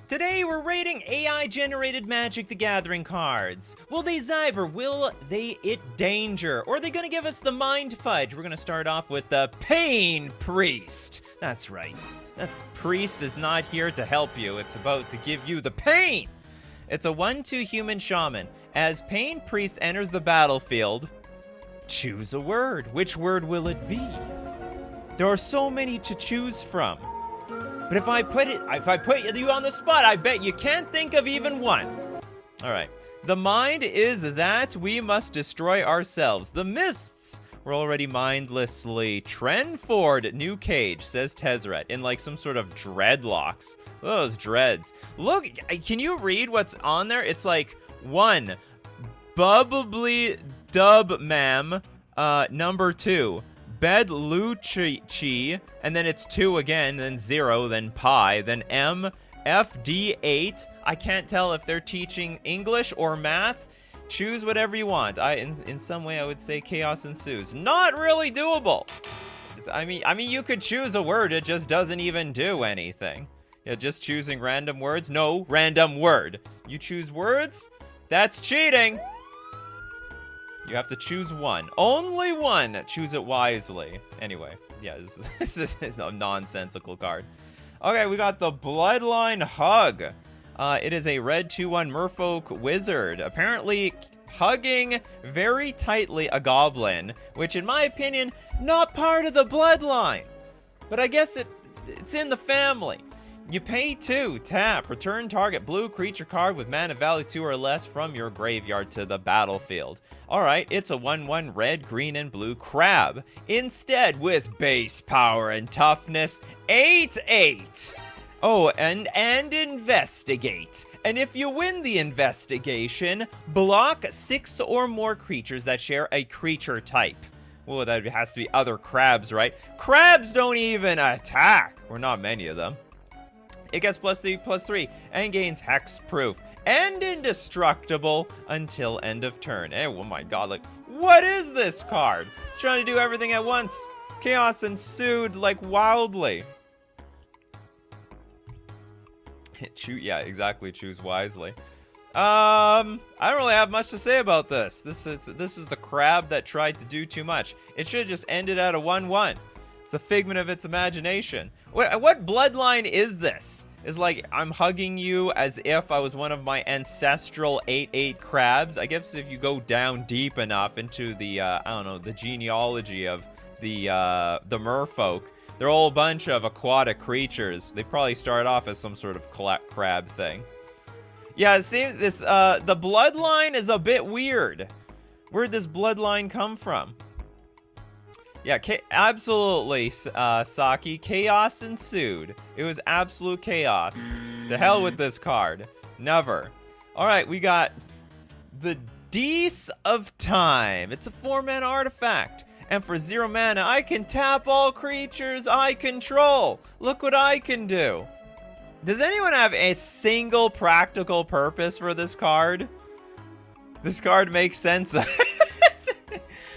Today we're rating AI-generated Magic the Gathering cards. Will they Zybe or will they it danger? Or are they gonna give us the Mind Fudge? We're gonna start off with the Pain Priest. That's right. That priest is not here to help you. It's about to give you the pain. It's a 1/2 human shaman. As Pain Priest enters the battlefield, choose a word. Which word will it be? There are so many to choose from. But if I put you on the spot, I bet you can't think of even one. All right. The mind is that we must destroy ourselves. The mists. We're already mindlessly. Trenford, new cage, says Tezzeret, in like some sort of dreadlocks. Those dreads. Look, can you read what's on there? It's like 1, bubbly dub ma'am, number 2. Bedluchi, and then it's 2 again, then 0, then pi, then M, FD8. I can't tell if they're teaching English or math. Choose whatever you want. In some way, I would say chaos ensues. Not really doable. I mean, you could choose a word. It just doesn't even do anything. Yeah, just choosing random words. No, random word. You choose words? That's cheating. You have to choose one. Only one. Choose it wisely. Anyway, yeah, this is a nonsensical card. Okay, we got the Bloodline Hug. It is a red 2/1 Merfolk Wizard. Apparently hugging very tightly a goblin, which in my opinion, not part of the bloodline. But I guess it's in the family. You pay 2, tap, return target blue creature card with mana value 2 or less from your graveyard to the battlefield. Alright, it's a 1/1 red, green, and blue crab. Instead, with base power and toughness, 8/8. Oh, and investigate. And if you win the investigation, block 6 or more creatures that share a creature type. Well, that has to be other crabs, right? Crabs don't even attack. Or not many of them. It gets +3/+3 and gains hexproof and indestructible until end of turn. Hey, oh my god, like, what is this card? It's trying to do everything at once. Chaos ensued like wildly. Yeah, exactly, choose wisely. I don't really have much to say about this. This is the crab that tried to do too much. It should have just ended at a 1/1. It's a figment of its imagination. What bloodline is this? Is like, I'm hugging you as if I was one of my ancestral 8/8 crabs. I guess if you go down deep enough into the, I don't know, the genealogy of the merfolk, they're all a bunch of aquatic creatures. They probably start off as some sort of crab thing. Yeah, see, this, the bloodline is a bit weird. Where'd this bloodline come from? Yeah, absolutely, Saki. Chaos ensued. It was absolute chaos. To hell with this card. Never. Alright, we got the Deece of Time. It's a 4-mana artifact. And for 0 mana, I can tap all creatures I control. Look what I can do. Does anyone have a single practical purpose for this card? This card makes sense.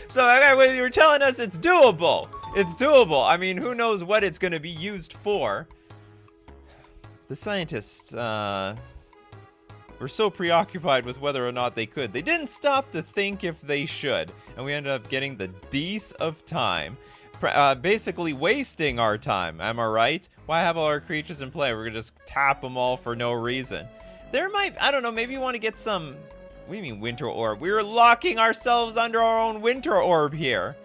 So, okay, well, you were telling us it's doable. It's doable. I mean, who knows what it's going to be used for. The scientists were so preoccupied with whether or not they could. They didn't stop to think if they should. And we ended up getting the Deece of Time. Basically wasting our time. Am I right? Why have all our creatures in play? We're going to just tap them all for no reason. There might, I don't know, maybe you want to get some... What do you mean Winter Orb? We were locking ourselves under our own Winter Orb here.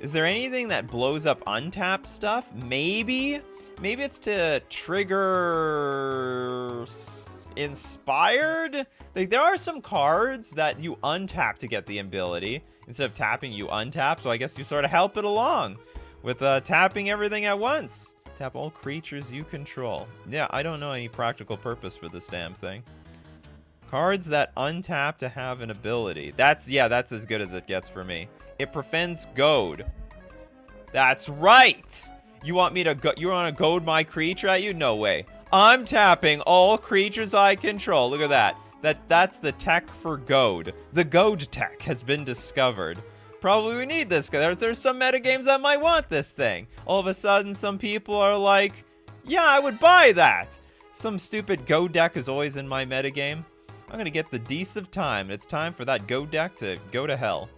Is there anything that blows up untapped stuff? Maybe? Maybe it's to trigger... Inspired? Like, there are some cards that you untap to get the ability. Instead of tapping, you untap. So I guess you sort of help it along with tapping everything at once. Tap all creatures you control. Yeah, I don't know any practical purpose for this damn thing. Cards that untap to have an ability. That's as good as it gets for me. It prevents goad. That's right! You want me to go? You want to goad my creature at you? No way. I'm tapping all creatures I control. Look at that. That's the tech for goad. The goad tech has been discovered. Probably we need this, because there's some metagames that might want this thing. All of a sudden, some people are like, yeah, I would buy that. Some stupid Go deck is always in my metagame. I'm going to get the Dece of Time. It's time for that Go deck to go to hell.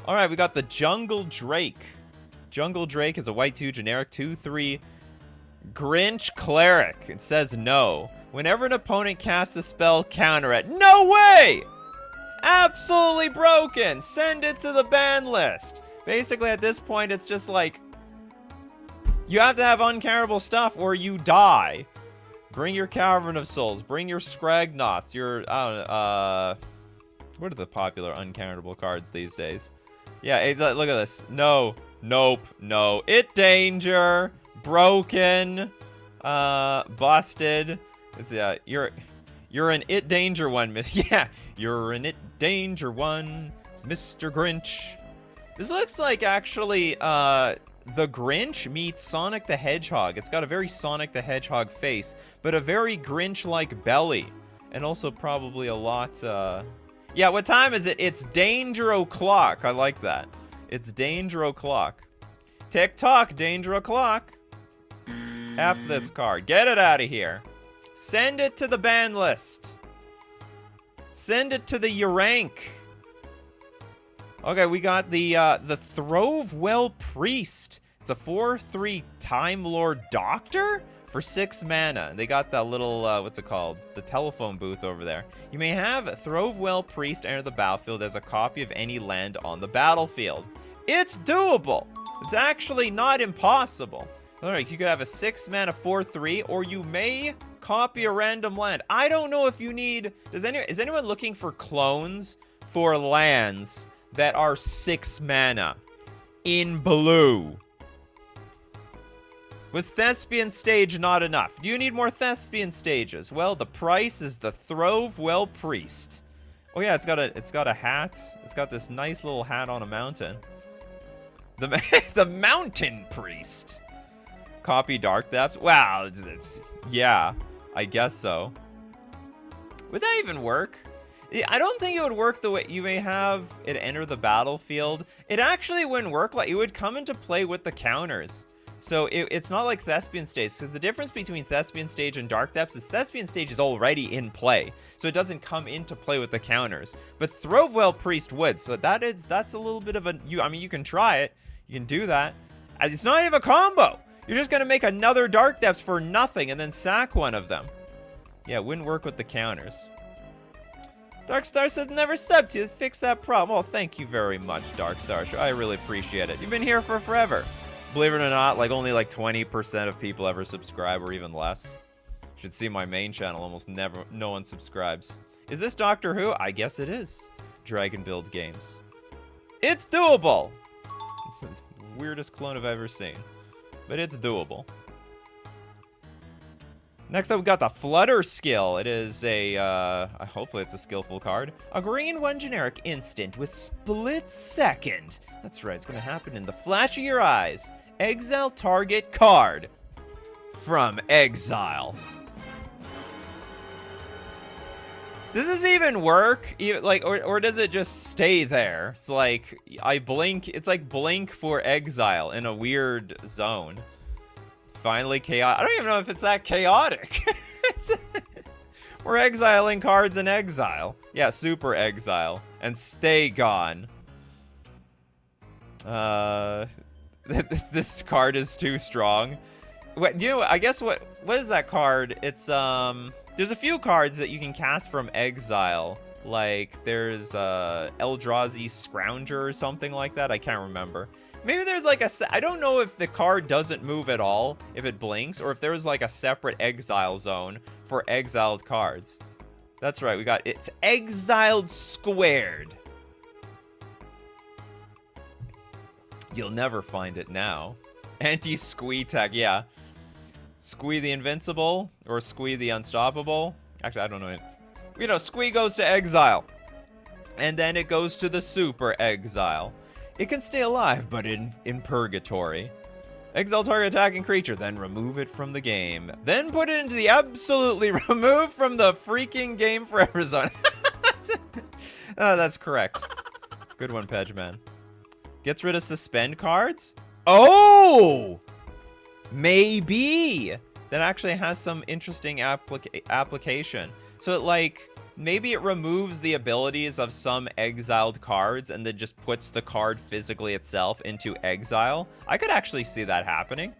All right, we got the Jungle Drake. Jungle Drake is a white 2 generic 2/3 Grinch Cleric. It says no. Whenever an opponent casts a spell, counter it. No way! Absolutely broken. Send it to the ban list. Basically, at this point, it's just like, you have to have uncounterable stuff or you die. Bring your Cavern of Souls. Bring your Scragnoths. Your, I don't know, what are the popular uncounterable cards these days? Yeah, hey, look at this. No. Nope. No. It danger. Broken. Busted. It's, yeah, you're an it danger one. Yeah, you're an it danger one, Mr. Grinch. This looks like, actually, the Grinch meets Sonic the Hedgehog. It's got a very Sonic the Hedgehog face, but a very Grinch-like belly. And also probably a lot, yeah, what time is it? It's Danger O'Clock. I like that. It's Danger O'Clock. Tick-tock, Danger O'Clock. F this card. Get it out of here. Send it to the ban list. Send it to the Urank. Okay, we got the Throvewell Priest. It's a 4/3 Time Lord Doctor for 6 mana. They got that little, what's it called? The telephone booth over there. You may have Throvewell Priest enter the battlefield as a copy of any land on the battlefield. It's doable. It's actually not impossible. All right, you could have a 6 mana 4/3, or you may copy a random land. I don't know if you need, is anyone looking for clones for lands that are 6 mana in blue? Was Thespian Stage not enough? Do you need more Thespian Stages? Well, the price is the Throvewell Priest. Oh yeah, it's got a hat. It's got this nice little hat on a mountain. The Mountain Priest. Copy Dark Depths? Wow, yeah, I guess so. Would that even work? I don't think it would work the way you may have it enter the battlefield. It actually wouldn't work. Like, it would come into play with the counters. So it's not like Thespian Stage. Because the difference between Thespian Stage and Dark Depths is Thespian Stage is already in play. So it doesn't come into play with the counters. But Throvewell Priest would. So that's a little bit of a... I mean, you can try it. You can do that. It's not even a combo. You're just going to make another Dark Depths for nothing and then sack one of them. Yeah, it wouldn't work with the counters. Darkstar says, never stepped to fix that problem. Oh, thank you very much, Darkstar. I really appreciate it. You've been here for forever. Believe it or not, like only like 20% of people ever subscribe, or even less. You should see my main channel. Almost never, no one subscribes. Is this Doctor Who? I guess it is. Dragon Build Games. It's doable. It's the weirdest clone I've ever seen, but it's doable. Next up, we got the Flutter skill. It is a, hopefully it's a skillful card. A green 1 generic instant with split second. That's right, it's gonna happen in the flash of your eyes. Exile target card from exile. Does this even work? Like, or does it just stay there? It's like, I blink, it's like blink for exile in a weird zone. Finally chaotic. I don't even know if it's that chaotic. We're exiling cards in exile. Yeah, super exile. And stay gone. This card is too strong. What, I guess what is that card? It's there's a few cards that you can cast from exile. Like there's Eldrazi Scrounger or something like that. I can't remember. Maybe there's like I don't know if the card doesn't move at all if it blinks, or if there's like a separate exile zone for exiled cards. That's right, we got it's exiled squared. You'll never find it now. Anti-squee tag, yeah. Squee the invincible or squee the unstoppable. Actually, I don't know. You know, squee goes to exile. And then it goes to the super exile. It can stay alive, but in purgatory. Exile target attacking creature, then remove it from the game. Then put it into the absolutely remove from the freaking game forever zone. Oh, that's correct. Good one, Pedgeman. Gets rid of suspend cards? Oh! Maybe! that actually has some interesting application. So it, like, maybe it removes the abilities of some exiled cards and then just puts the card physically itself into exile. I could actually see that happening.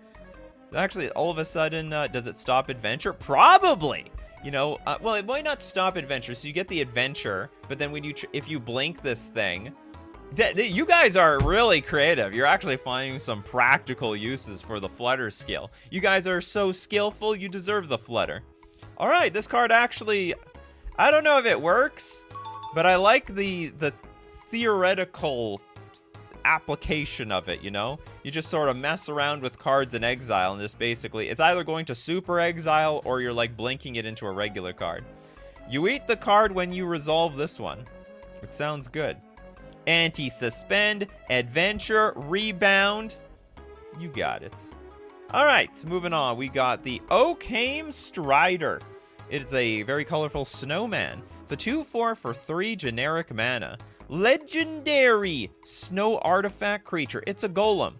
Actually, all of a sudden, does it stop adventure? Probably! You know, well, it might not stop adventure, so you get the adventure, but then when you if you blink this thing, you guys are really creative. You're actually finding some practical uses for the flutter skill. You guys are so skillful, you deserve the flutter. All right, this card actually, I don't know if it works, but I like the theoretical application of it, you know? You just sort of mess around with cards in exile, and this basically, it's either going to super exile or you're like blinking it into a regular card. You eat the card when you resolve this one. It sounds good. Anti-suspend, adventure, rebound. You got it. All right, moving on. We got the Oakham Strider. It's a very colorful snowman. It's a 2/4 for 3 generic mana. Legendary snow artifact creature. It's a golem.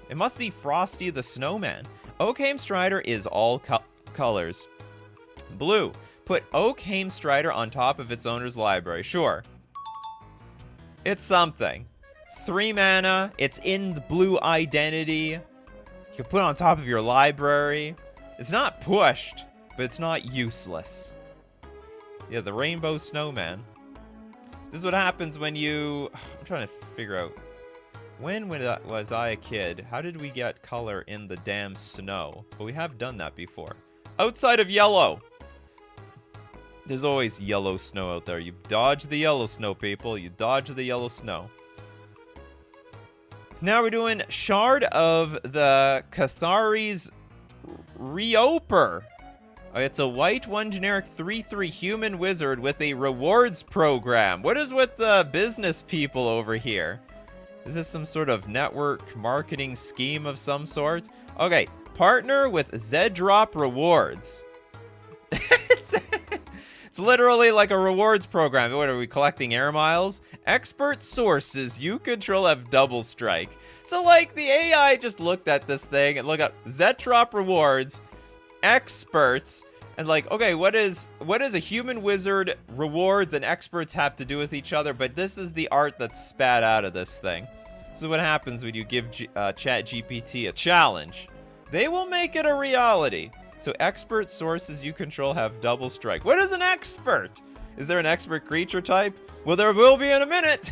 It must be Frosty the Snowman. Oakham Strider is all colors. Blue. Put Oakham Strider on top of its owner's library. Sure. It's something. It's 3 mana. It's in the blue identity. You can put it on top of your library. It's not pushed, but it's not useless. Yeah, the Rainbow Snowman. This is what happens when you... I'm trying to figure out. When was I a kid? How did we get color in the damn snow? But we have done that before. Outside of yellow. There's always yellow snow out there. You dodge the yellow snow, people. You dodge the yellow snow. Now we're doing Shard of the Cathari's Reoper. It's a white 1 generic 3/3 human wizard with a rewards program. What is with the business people over here? Is this some sort of network marketing scheme of some sort? Okay, partner with Z-Drop Rewards. It's literally like a rewards program. What are we collecting? Air miles? Expert sources you control have double strike. So like the AI just looked at this thing and looked up Z-Drop Rewards, experts, and like, okay, what is a human wizard, rewards, and experts have to do with each other? But this is the art that's spat out of this thing. This is what happens when you give ChatGPT a challenge. They will make it a reality. So expert sources you control have double strike. What is an expert? Is there an expert creature type? Well, there will be in a minute.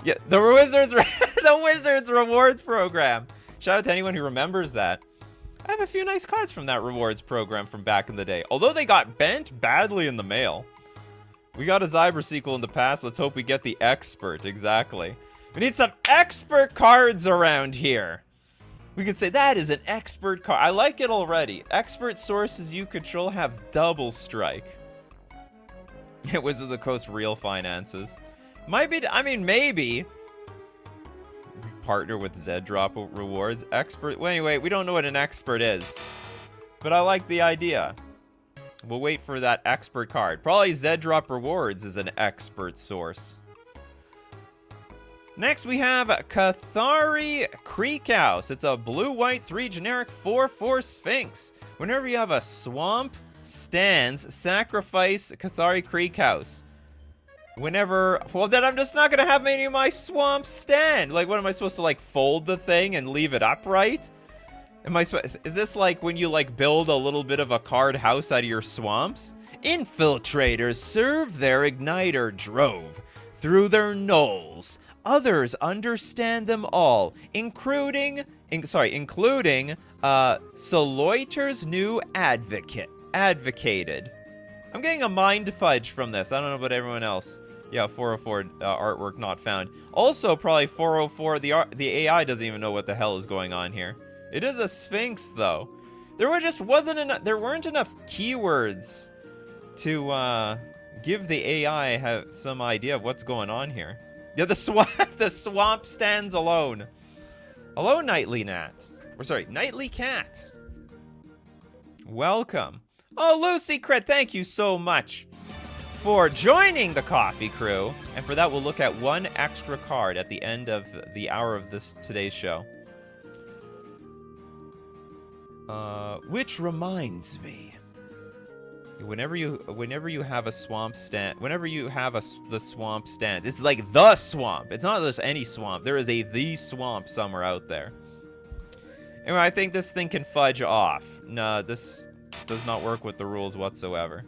Yeah, the Wizards rewards program. Shout out to anyone who remembers that. I have a few nice cards from that rewards program from back in the day. Although they got bent badly in the mail. We got a Zyber sequel in the past. Let's hope we get the expert. Exactly. We need some expert cards around here. We could say that is an expert card. I like it already. Expert sources you control have double strike. Wizards of the Coast real finances. Might be, I mean, maybe. Partner with Z-Drop Rewards. Expert. Well, anyway, we don't know what an expert is. But I like the idea. We'll wait for that expert card. Probably Z-Drop Rewards is an expert source. Next, we have Cathari Creek House. It's a blue-white 3 generic 4/4 Sphinx. Whenever you have a swamp stands, sacrifice Cathari Creek House. Whenever... Well, then I'm just not going to have any of my swamps stand. Like, what am I supposed to, like, fold the thing and leave it upright? Is this like when you, like, build a little bit of a card house out of your swamps? Infiltrators serve their igniter drove through their knolls. Others understand them all, including Soloiter's new advocated. I'm getting a mind fudge from this. I don't know about everyone else. Yeah, 404 artwork not found. Also, probably 404. The AI doesn't even know what the hell is going on here. It is a Sphinx, though. There weren't enough keywords to give the AI some idea of what's going on here. Yeah, the swamp stands alone. Hello, Nightly Nightly Cat. Welcome. Oh, Lucy Crit, thank you so much for joining the coffee crew. And for that, we'll look at one extra card at the end of the hour of today's show. Which reminds me. Whenever you have a swamp stand, the swamp stand, it's like the swamp. It's not just any swamp. There is the swamp somewhere out there. Anyway, I think this thing can fudge off. No, this does not work with the rules whatsoever.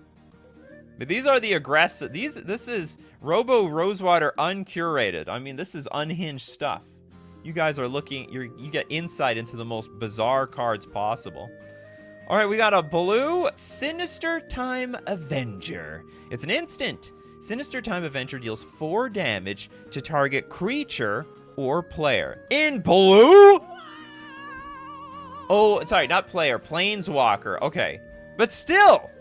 But these are the aggressive. This is Robo Rosewater uncurated. I mean, this is unhinged stuff. You guys are looking. You get insight into the most bizarre cards possible. All right, we got a blue Sinister Time Avenger. It's an instant. Sinister Time Avenger deals 4 damage to target creature or player. In blue? Oh, sorry, not player. Planeswalker. Okay, but still,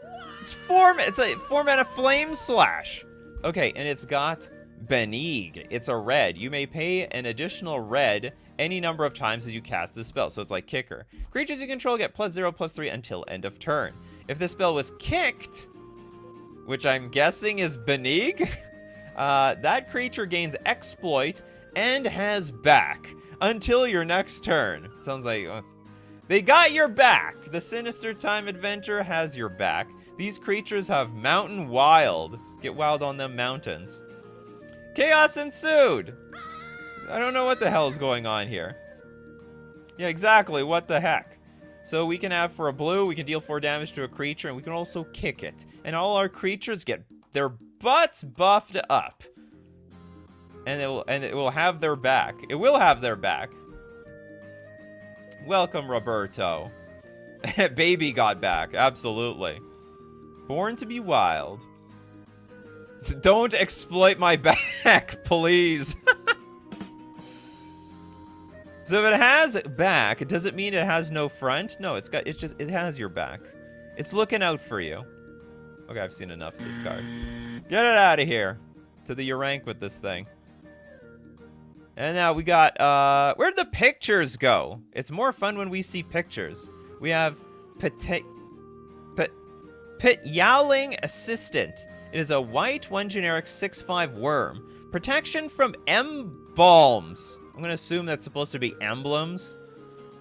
it's a 4-mana Flame Slash. Okay, and it's got Benigue. It's a red. You may pay an additional red any number of times as you cast the spell. So it's like Kicker. Creatures you control get +0/+3 until end of turn. If the spell was kicked, which I'm guessing is Benigue, that creature gains exploit and has back until your next turn. Sounds like they got your back. The Sinister Time Adventure has your back. These creatures have Mountain Wild. Get wild on them mountains. Chaos ensued. I don't know what the hell is going on here. Yeah, exactly. What the heck? So we can have, for a blue, we can deal 4 damage to a creature, and we can also kick it. And all our creatures get their butts buffed up. And it will have their back. It will have their back. Welcome, Roberto. Baby got back. Absolutely. Born to be wild. Don't exploit my back, please. So if it has back, does it mean it has no front? No, it has your back. It's looking out for you. Okay, I've seen enough of this card. Get it out of here. To the rank with this thing. And now we got, where'd the pictures go? It's more fun when we see pictures. We have Yowling Assistant. It is a white, 1 generic, 6/5 worm. Protection from embalms. I'm going to assume that's supposed to be emblems.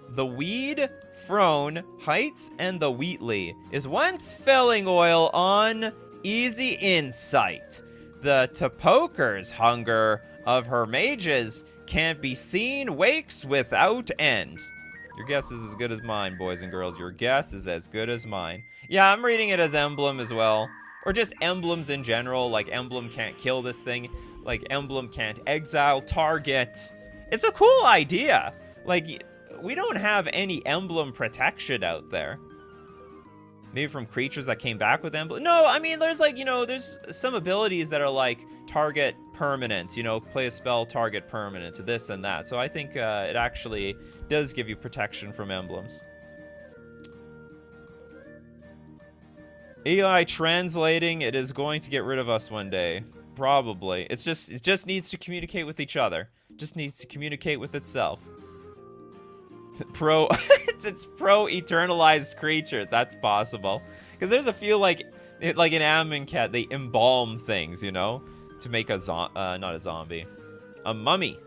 The Weed, Frone, Heights, and the Wheatley is 1 spelling oil on Easy Insight. The Topoker's Hunger of her mages can't be seen, wakes without end. Your guess is as good as mine, boys and girls. Your guess is as good as mine. Yeah, I'm reading it as emblem as well. Or just emblems in general, like emblem can't kill this thing. Like emblem can't exile target. It's a cool idea. Like, we don't have any emblem protection out there. Maybe from creatures that came back with emblem. No, I mean, there's like, there's some abilities that are like target permanent, play a spell, target permanent, this and that. So I think it actually does give you protection from emblems. AI translating, it is going to get rid of us one day. Probably. It just needs to communicate with each other. Just needs to communicate with itself. It's pro eternalized creatures. That's possible. Because there's a few like in Amonkhet, they embalm things, to make a not a zombie, a mummy.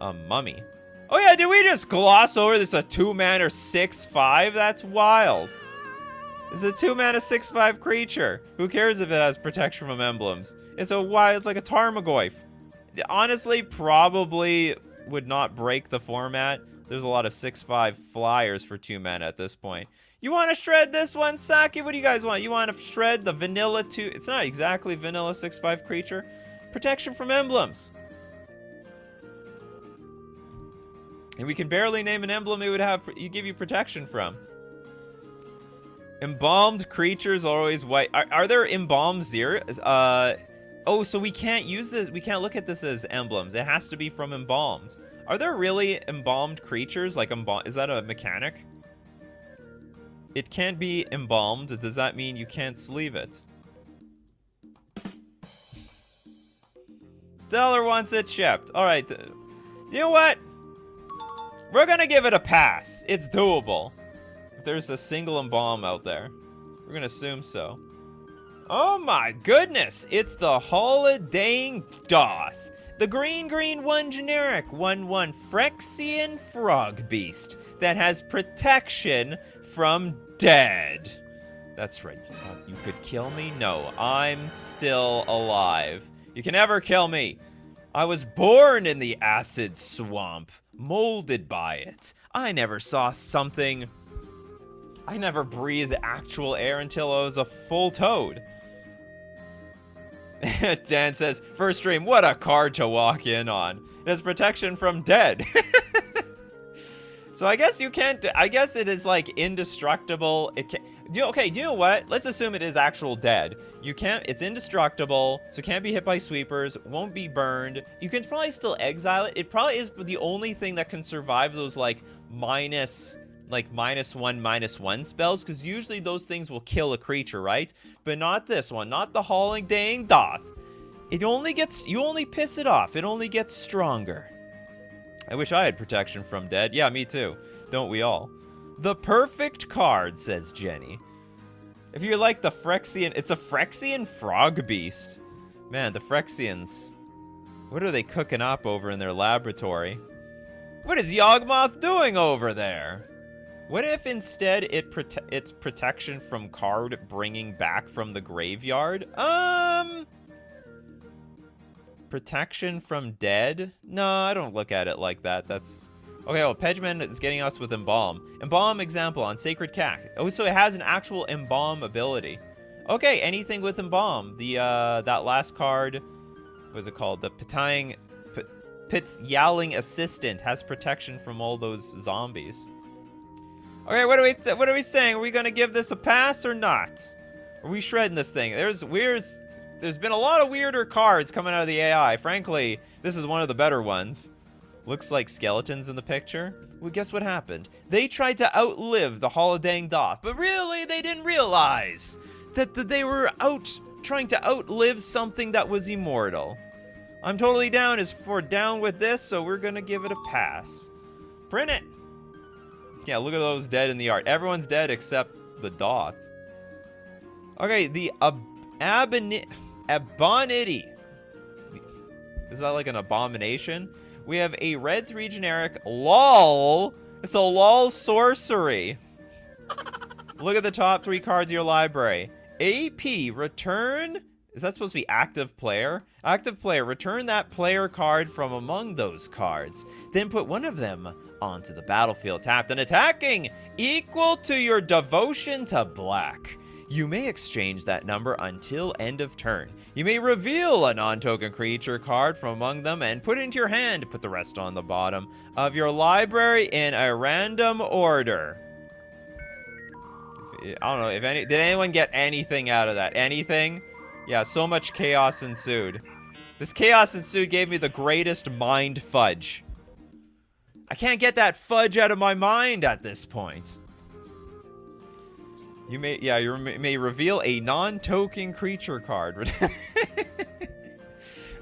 A mummy. Oh yeah, did we just gloss over this? A 2-mana 6/5? That's wild. It's a 2-mana 6/5 creature. Who cares if it has protection from emblems? It's like a Tarmogoyf. Honestly, probably would not break the format. There's a lot of 6/5 flyers for 2 mana at this point. You want to shred this one, Saki? What do you guys want? You want to shred the vanilla 2? It's not exactly vanilla 6/5 creature. Protection from emblems. And we can barely name an emblem it would give you protection from. Embalmed creatures are always white. Are there embalmed zeros? Oh, so we can't use this. We can't look at this as emblems. It has to be from embalmed. Are there really embalmed creatures? Like is that a mechanic? It can't be embalmed. Does that mean you can't sleeve it? Stellar wants it shipped. All right. You know what? We're gonna give it a pass. It's doable. If there's a single embalm out there, we're gonna assume so. Oh my goodness! It's the Holidaying Doth. The green 1 generic 1/1 Phyrexian Frog Beast that has protection from dead. That's right. You could kill me? No, I'm still alive. You can never kill me. I was born in the acid swamp, molded by it. I never saw something. I never breathed actual air until I was a full toad. Dan says, first stream, what a card to walk in on. It has protection from dead. So I guess you can't, I guess it is like indestructible. It can, okay, do you know what? Let's assume it is actual dead. You can't, it's indestructible, so it can't be hit by sweepers, won't be burned. You can probably still exile it. It probably is the only thing that can survive those like -1/-1 spells, because usually those things will kill a creature, right? But not this one, not the Howling Dang Doth. It only gets, you only piss it off. It only gets stronger. I wish I had protection from dead. Yeah, me too. Don't we all? The perfect card, says Jenny. If you like the Phyrexian, it's a Phyrexian Frog Beast. Man, the Phyrexians. What are they cooking up over in their laboratory? What is Yawgmoth doing over there? What if instead it's protection from card bringing back from the graveyard? Protection from dead? No, I don't look at it like that. That's... Okay, well, Pegman is getting us with Embalm. Embalm example on Sacred Cack. Oh, so it has an actual Embalm ability. Okay, anything with Embalm. The, that last card, what is it called? The Pit's Yowling Assistant has protection from all those zombies. Okay, what are we saying? Are we gonna give this a pass or not? Are we shredding this thing? There's been a lot of weirder cards coming out of the AI. Frankly, this is one of the better ones. Looks like skeletons in the picture. Well, guess what happened? They tried to outlive the Holodang Doth, but really, they didn't realize that they were trying to outlive something that was immortal. I'm totally down with this, so we're gonna give it a pass. Print it. Yeah, look at those dead in the art. Everyone's dead except the Doth. Okay, the Abonity. Is that like an abomination? We have a red 3 generic LOL. It's a LOL sorcery. Look at the top 3 cards of your library. AP, return. Is that supposed to be active player? Active player, return that player card from among those cards. Then put one of them onto the battlefield tapped and attacking, equal to your devotion to black. You may exchange that number until end of turn. You may reveal a non-token creature card from among them and put it into your hand. Put the rest on the bottom of your library in a random order. I don't know if did anyone get anything out of that? Anything? Yeah, so much chaos ensued. This chaos ensued gave me the greatest mind fudge. I can't get that fudge out of my mind at this point. You may reveal a non-token creature card.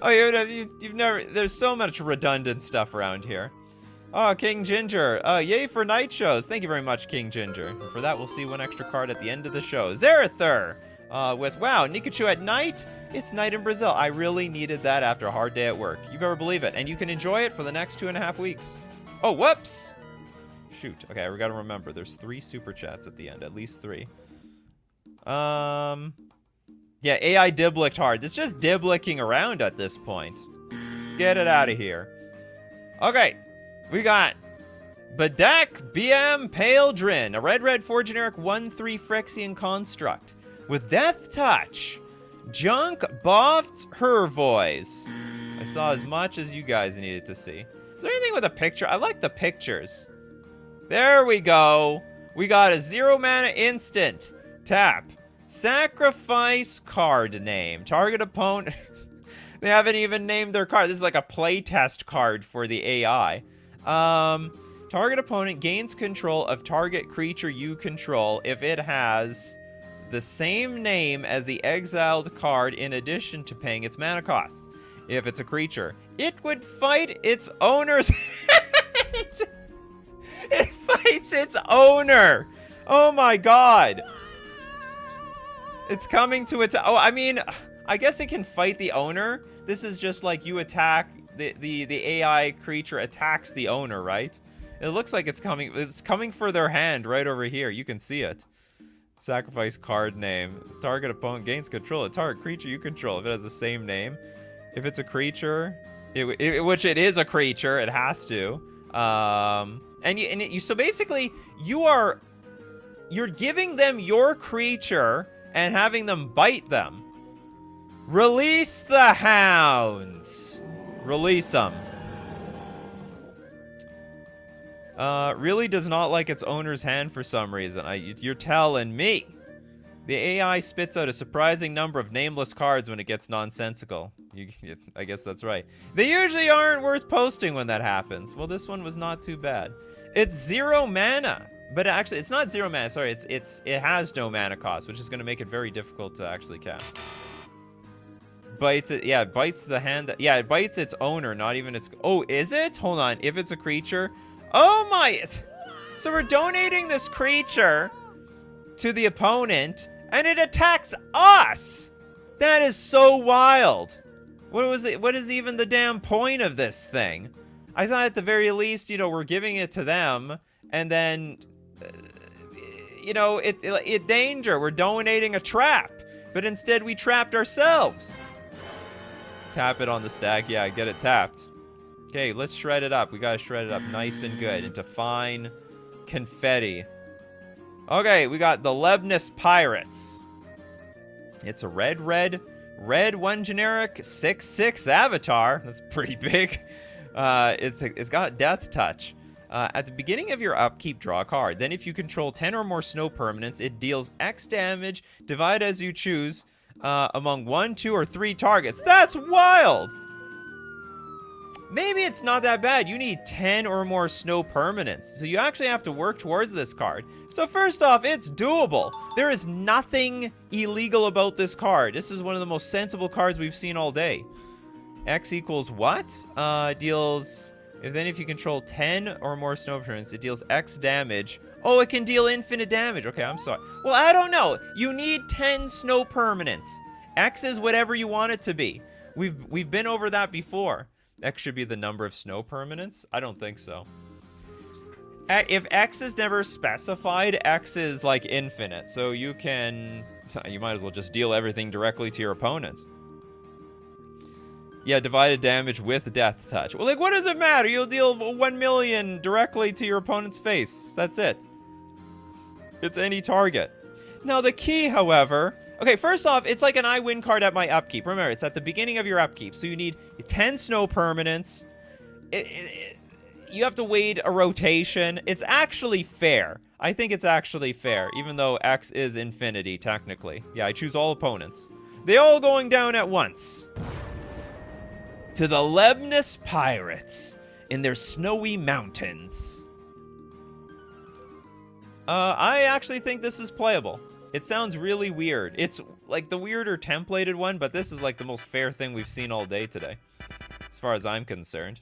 Oh, you've never... There's so much redundant stuff around here. Oh, King Ginger. Yay for night shows. Thank you very much, King Ginger. And for that, we'll see one extra card at the end of the show. Zarather! With, wow, Nikachu at night? It's night in Brazil. I really needed that after a hard day at work. You better believe it. And you can enjoy it for the next 2.5 weeks. Oh, whoops! Shoot. Okay, we gotta remember. There's 3 super chats at the end. At least 3. Yeah, AI dibblicked hard. It's just diblicking around at this point. Get it out of here. Okay. We got Bedak BM Paledrin. A red 4 generic 1/3 Phyrexian construct. With Death Touch. Junk Boffed Hervois. I saw as much as you guys needed to see. Is there anything with a picture? I like the pictures. There we go. We got a 0 mana instant. Tap. Sacrifice card name. Target opponent. They haven't even named their card. This is like a playtest card for the AI. Target opponent gains control of target creature you control if it has the same name as the exiled card in addition to paying its mana costs. If it's a creature, it would fight its owner's... It fights its owner. Oh my god. It's coming to its... Oh, I mean, I guess it can fight the owner. This is just like you attack the AI creature attacks the owner, right? It looks like it's coming for their hand right over here. You can see it. Sacrifice card name. Target opponent gains control of target creature you control if it has the same name. If it's a creature, which it is a creature, it has to. So basically you're giving them your creature and having them bite them. Release the hounds. Release them. Really does not like its owner's hand for some reason. You're telling me. The AI spits out a surprising number of nameless cards when it gets nonsensical. I guess that's right. They usually aren't worth posting when that happens. Well, this one was not too bad. It's 0 mana. But actually, it's not 0 mana. Sorry, it has no mana cost, which is going to make it very difficult to actually cast. Bites it. Yeah, it bites the hand. Yeah, it bites its owner, not even its... Oh, is it? Hold on. If it's a creature... Oh my... So we're donating this creature to the opponent, and it attacks us! That is so wild. What is even the damn point of this thing? I thought at the very least, we're giving it to them, and then... it danger. We're donating a trap. But instead, we trapped ourselves. Tap it on the stack. Yeah, get it tapped. Okay, let's shred it up. We gotta shred it up nice and good into fine confetti. Okay, we got the Lebnis Pirates. It's a red, one generic, 6/6 avatar. That's pretty big. It's got Death Touch. At the beginning of your upkeep, draw a card. Then if you control 10 or more snow permanents, it deals X damage, divide as you choose, among 1, 2, or 3 targets. That's wild! Maybe it's not that bad. You need 10 or more snow permanents. So you actually have to work towards this card. So first off, it's doable. There is nothing illegal about this card. This is one of the most sensible cards we've seen all day. X equals what? Deals... If you control 10 or more snow permanents, it deals X damage. Oh, it can deal infinite damage. Okay, I'm sorry. Well, I don't know. You need 10 snow permanents. X is whatever you want it to be. We've been over that before. X should be the number of snow permanents? I don't think so. If X is never specified, X is like infinite. So you might as well just deal everything directly to your opponent. Yeah, divided damage with Death Touch. Well, what does it matter? You'll deal 1 million directly to your opponent's face. That's it. It's any target. Now, the key, however... Okay, first off, it's like an I win card at my upkeep. Remember, it's at the beginning of your upkeep. So you need 10 snow permanents. You have to wait a rotation. It's actually fair. I think it's actually fair, even though X is infinity, technically. Yeah, I choose all opponents. They all going down at once. To the Lebnis Pirates in their snowy mountains. I actually think this is playable. It sounds really weird. It's like the weirder templated one, but this is like the most fair thing we've seen all day today, as far as I'm concerned.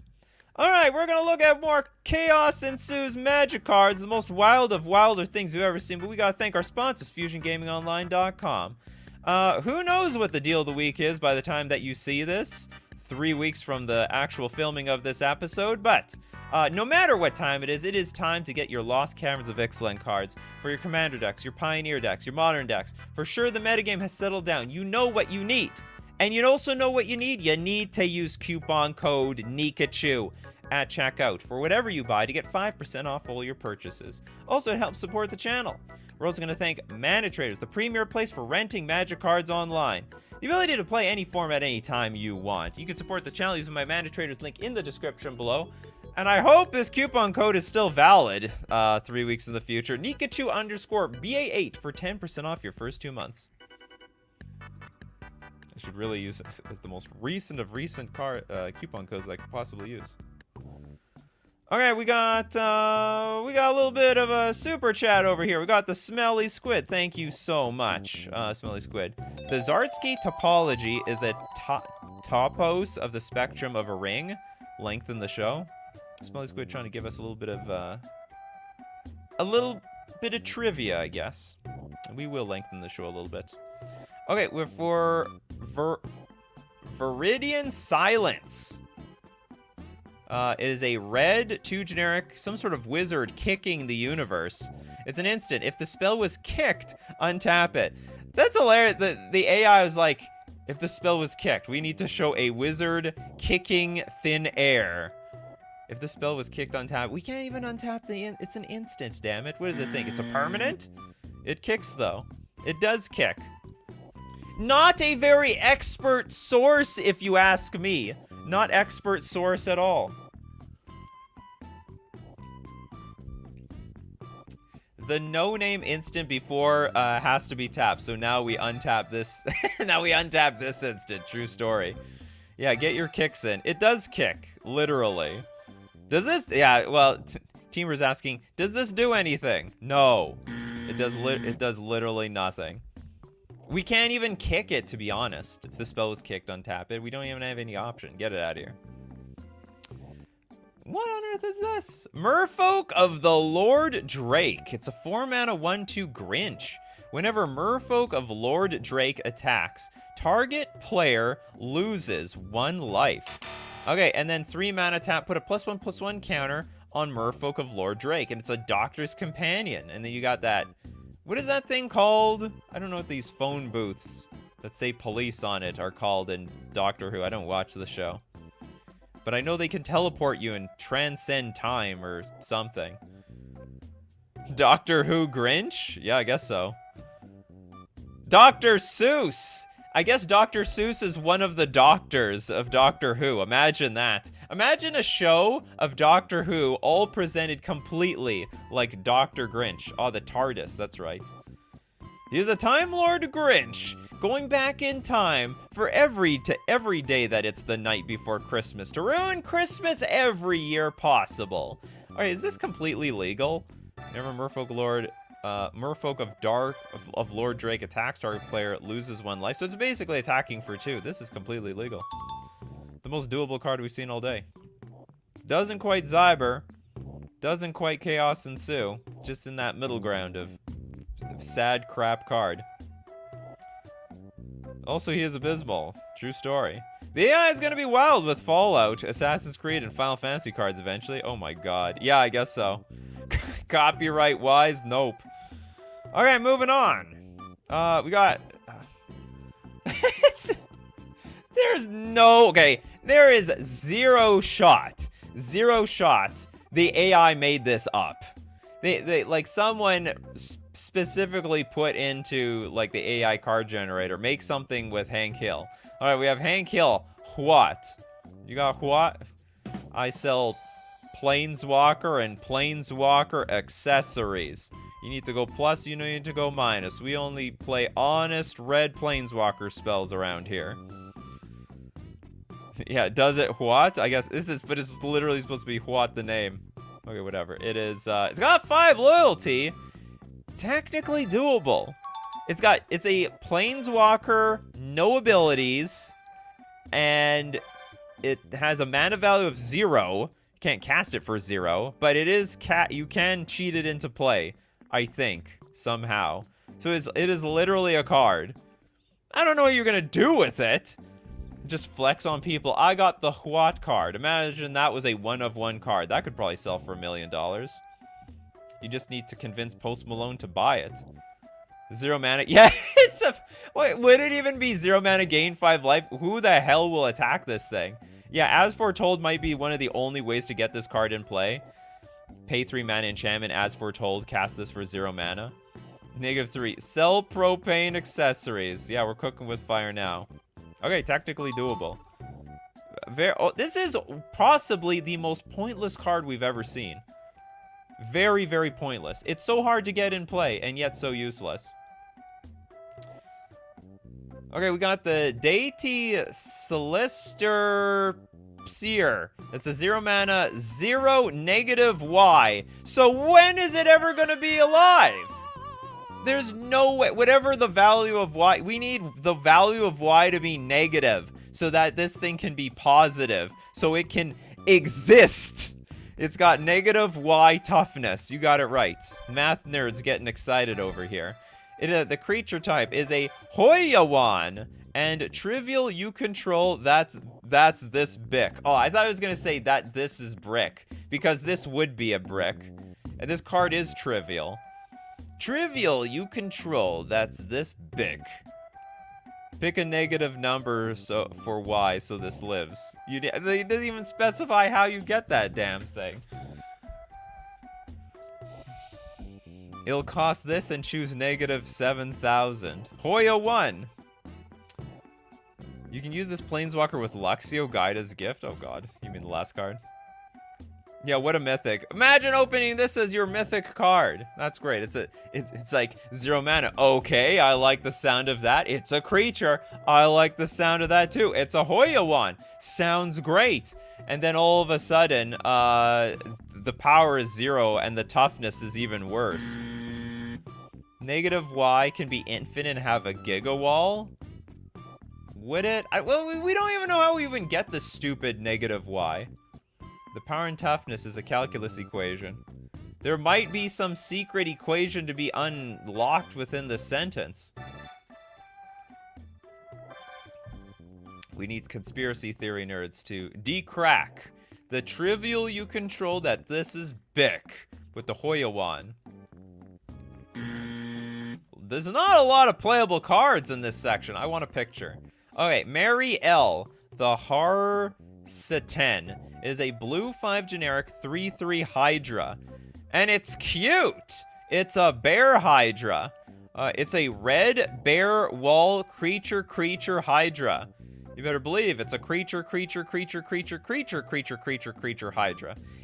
All right, we're going to look at more Chaos Ensues Magic cards, the most wild of wilder things we've ever seen, but we got to thank our sponsors, FusionGamingOnline.com. Who knows what the deal of the week is by the time that you see this? 3 weeks from the actual filming of this episode, but no matter what time it is time to get your Lost Caverns of Ixalan cards for your Commander decks, your Pioneer decks, your Modern decks. For sure, the metagame has settled down. You know what you need. And you also know what you need. You need to use coupon code Nikachu at checkout for whatever you buy to get 5% off all your purchases. Also, it helps support the channel. We're also going to thank Mana Traders, the premier place for renting Magic cards online. The ability to play any format anytime you want. You can support the channel using my Mana Traders link in the description below. And I hope this coupon code is still valid 3 weeks in the future. Nikachu_BA8 for 10% off your first 2 months. I should really use it as the most recent of recent coupon codes I could possibly use. Okay, we got a little bit of a super chat over here. We got the Smelly Squid. Thank you so much, Smelly Squid. The Zartsky topology is a topos of the spectrum of a ring. Lengthen the show. Smelly Squid trying to give us a little bit of trivia, I guess. We will lengthen the show a little bit. Okay, we're for Viridian Silence. It is a red, 2 generic, some sort of wizard kicking the universe. It's an instant. If the spell was kicked, untap it. That's hilarious. The AI was like, if the spell was kicked, we need to show a wizard kicking thin air. If the spell was kicked, untap. We can't even untap it's an instant, damn it. What does it think? It's a permanent? It kicks, though. It does kick. Not a very expert source, if you ask me. Not expert source at all. The no-name instant before has to be tapped, so now we untap this. Now we untap this instant. True story. Yeah, get your kicks in. It does kick, literally. Does this? Yeah, well, Teamer's asking, does this do anything? No. It does literally nothing. We can't even kick it, to be honest. If the spell was kicked, untap it. We don't even have any option. Get it out of here. What on earth is this? Merfolk of the Lord Drake. It's a 4-mana 1/2 Grinch. Whenever Merfolk of Lord Drake attacks, target player loses 1 life. Okay, and then 3-mana tap, put a +1/+1 counter on Merfolk of Lord Drake. And it's a Doctor's Companion. And then you got that. What is that thing called? I don't know what these phone booths that say police on it are called in Doctor Who. I don't watch the show. But I know they can teleport you and transcend time or something. Doctor Who Grinch? Yeah, I guess so. Dr. Seuss! I guess Dr. Seuss is one of the doctors of Doctor Who. Imagine that. Imagine a show of Doctor Who all presented completely like Dr. Grinch. Oh, the TARDIS, that's right. He's a Time Lord Grinch, going back in time for every day that it's the night before Christmas, to ruin Christmas every year possible. Alright, is this completely legal? Remember, Merfolk of Lord Drake attacks, target player loses 1 life. So it's basically attacking for 2. This is completely legal. The most doable card we've seen all day. Doesn't quite Zyber. Doesn't quite Chaos Ensue. Just in that middle ground of sad crap card. Also, he is abysmal. True story. The AI is going to be wild with Fallout, Assassin's Creed, and Final Fantasy cards eventually. Oh my god. Yeah, I guess so. Copyright-wise, nope. Okay, moving on. We got... There's no... Okay, there is zero shot. Zero shot. The AI made this up. They like, someone specifically put into, like, the AI card generator, make something with Hank Hill. Alright, we have Hank Hill. What? You got what? I sell Planeswalker and Planeswalker accessories. You need to go plus, you need to go minus. We only play honest red Planeswalker spells around here. Yeah, does it what? I guess this is, but it's literally supposed to be what the name. Okay, whatever. It is, it's got 5 loyalty. Technically doable. It's a Planeswalker, no abilities, and it has a mana value of 0. Can't cast it for 0, but it is you can cheat it into play, I think, somehow. So it is literally a card. I don't know what you're gonna do with it. Just flex on people. I got the Huat card. Imagine that was a 1/1 card. That could probably sell for $1 million. You just need to convince Post Malone to buy it. 0 mana. Yeah, it's a... Wait, would it even be 0 mana, gain 5 life? Who the hell will attack this thing? Yeah, As Foretold might be one of the only ways to get this card in play. Pay 3 mana enchantment, As Foretold, cast this for 0 mana. -3. Sell propane accessories. Yeah, we're cooking with fire now. Okay, technically doable. This is possibly the most pointless card we've ever seen. Very, very pointless. It's so hard to get in play, and yet so useless. Okay, we got the Deity Celestor Seer. It's a 0 mana, 0 -Y. So when is it ever gonna be alive? There's no way. Whatever the value of Y, we need the value of Y to be negative so that this thing can be positive, so it can exist. It's got -Y toughness. You got it right. Math nerds getting excited over here. The creature type is a Hoyawan, and trivial you control, that's that's this bick. Oh, I thought I was going to say that this is brick, because this would be a brick. And this card is trivial. Trivial, you control. That's this bick. Pick a negative number for Y so this lives. They didn't even specify how you get that damn thing. It'll cost this and choose negative 7,000. Hoya 1. You can use this Planeswalker with Luxio Guide as a gift. Oh god, you mean the last card? Yeah, what a mythic. Imagine opening this as your mythic card. That's great. It's like 0 mana. Okay, I like the sound of that. It's a creature. I like the sound of that too. It's a Hoya 1. Sounds great. And then all of a sudden, the power is 0 and the toughness is even worse. Negative Y can be infinite and have a Giga Wall. Would it? Well, we don't even know how we even get this stupid negative Y. The power and toughness is a calculus equation. There might be some secret equation to be unlocked within the sentence. We need conspiracy theory nerds to decrack the trivial you control that this is Bick with the Hoya 1. There's not a lot of playable cards in this section. I want a picture. Okay, Mary L. The Har-Satan is a blue 5 generic 3/3 Hydra. And it's cute! It's a bear Hydra. It's a red bear wall creature Hydra. You better believe it's a creature Hydra.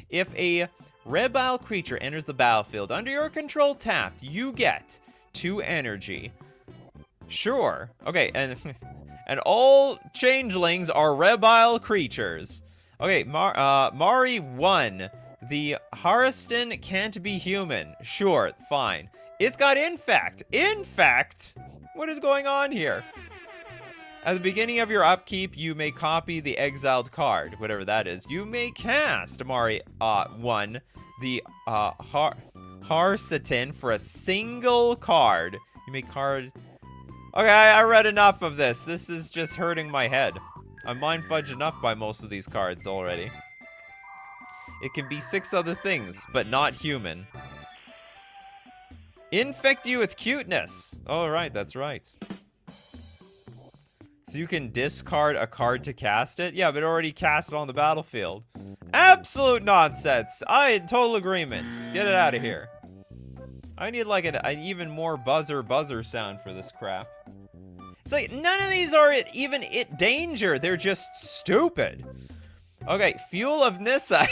If a rebile creature enters the battlefield under your control tapped, you get 2 energy. Sure. Okay, and all changelings are rebile creatures. Okay, Mari 1. The Harriston can't be human. Sure, fine. It's got Infect. Infect? What is going on here? At the beginning of your upkeep, you may copy the exiled card, whatever that is. You may cast Mari 1, the Har-Satan for a single card. You may card... Okay, I read enough of this. This is just hurting my head. I'm mind fudged enough by most of these cards already. It can be 6 other things, but not human. Infect you with cuteness. All right, that's right. So you can discard a card to cast it? Yeah, but already cast it on the battlefield. Absolute nonsense. Total agreement. Get it out of here. I need like an even more buzzer sound for this crap. It's like none of these are even danger. They're just stupid. Okay, Fuel of Nissa.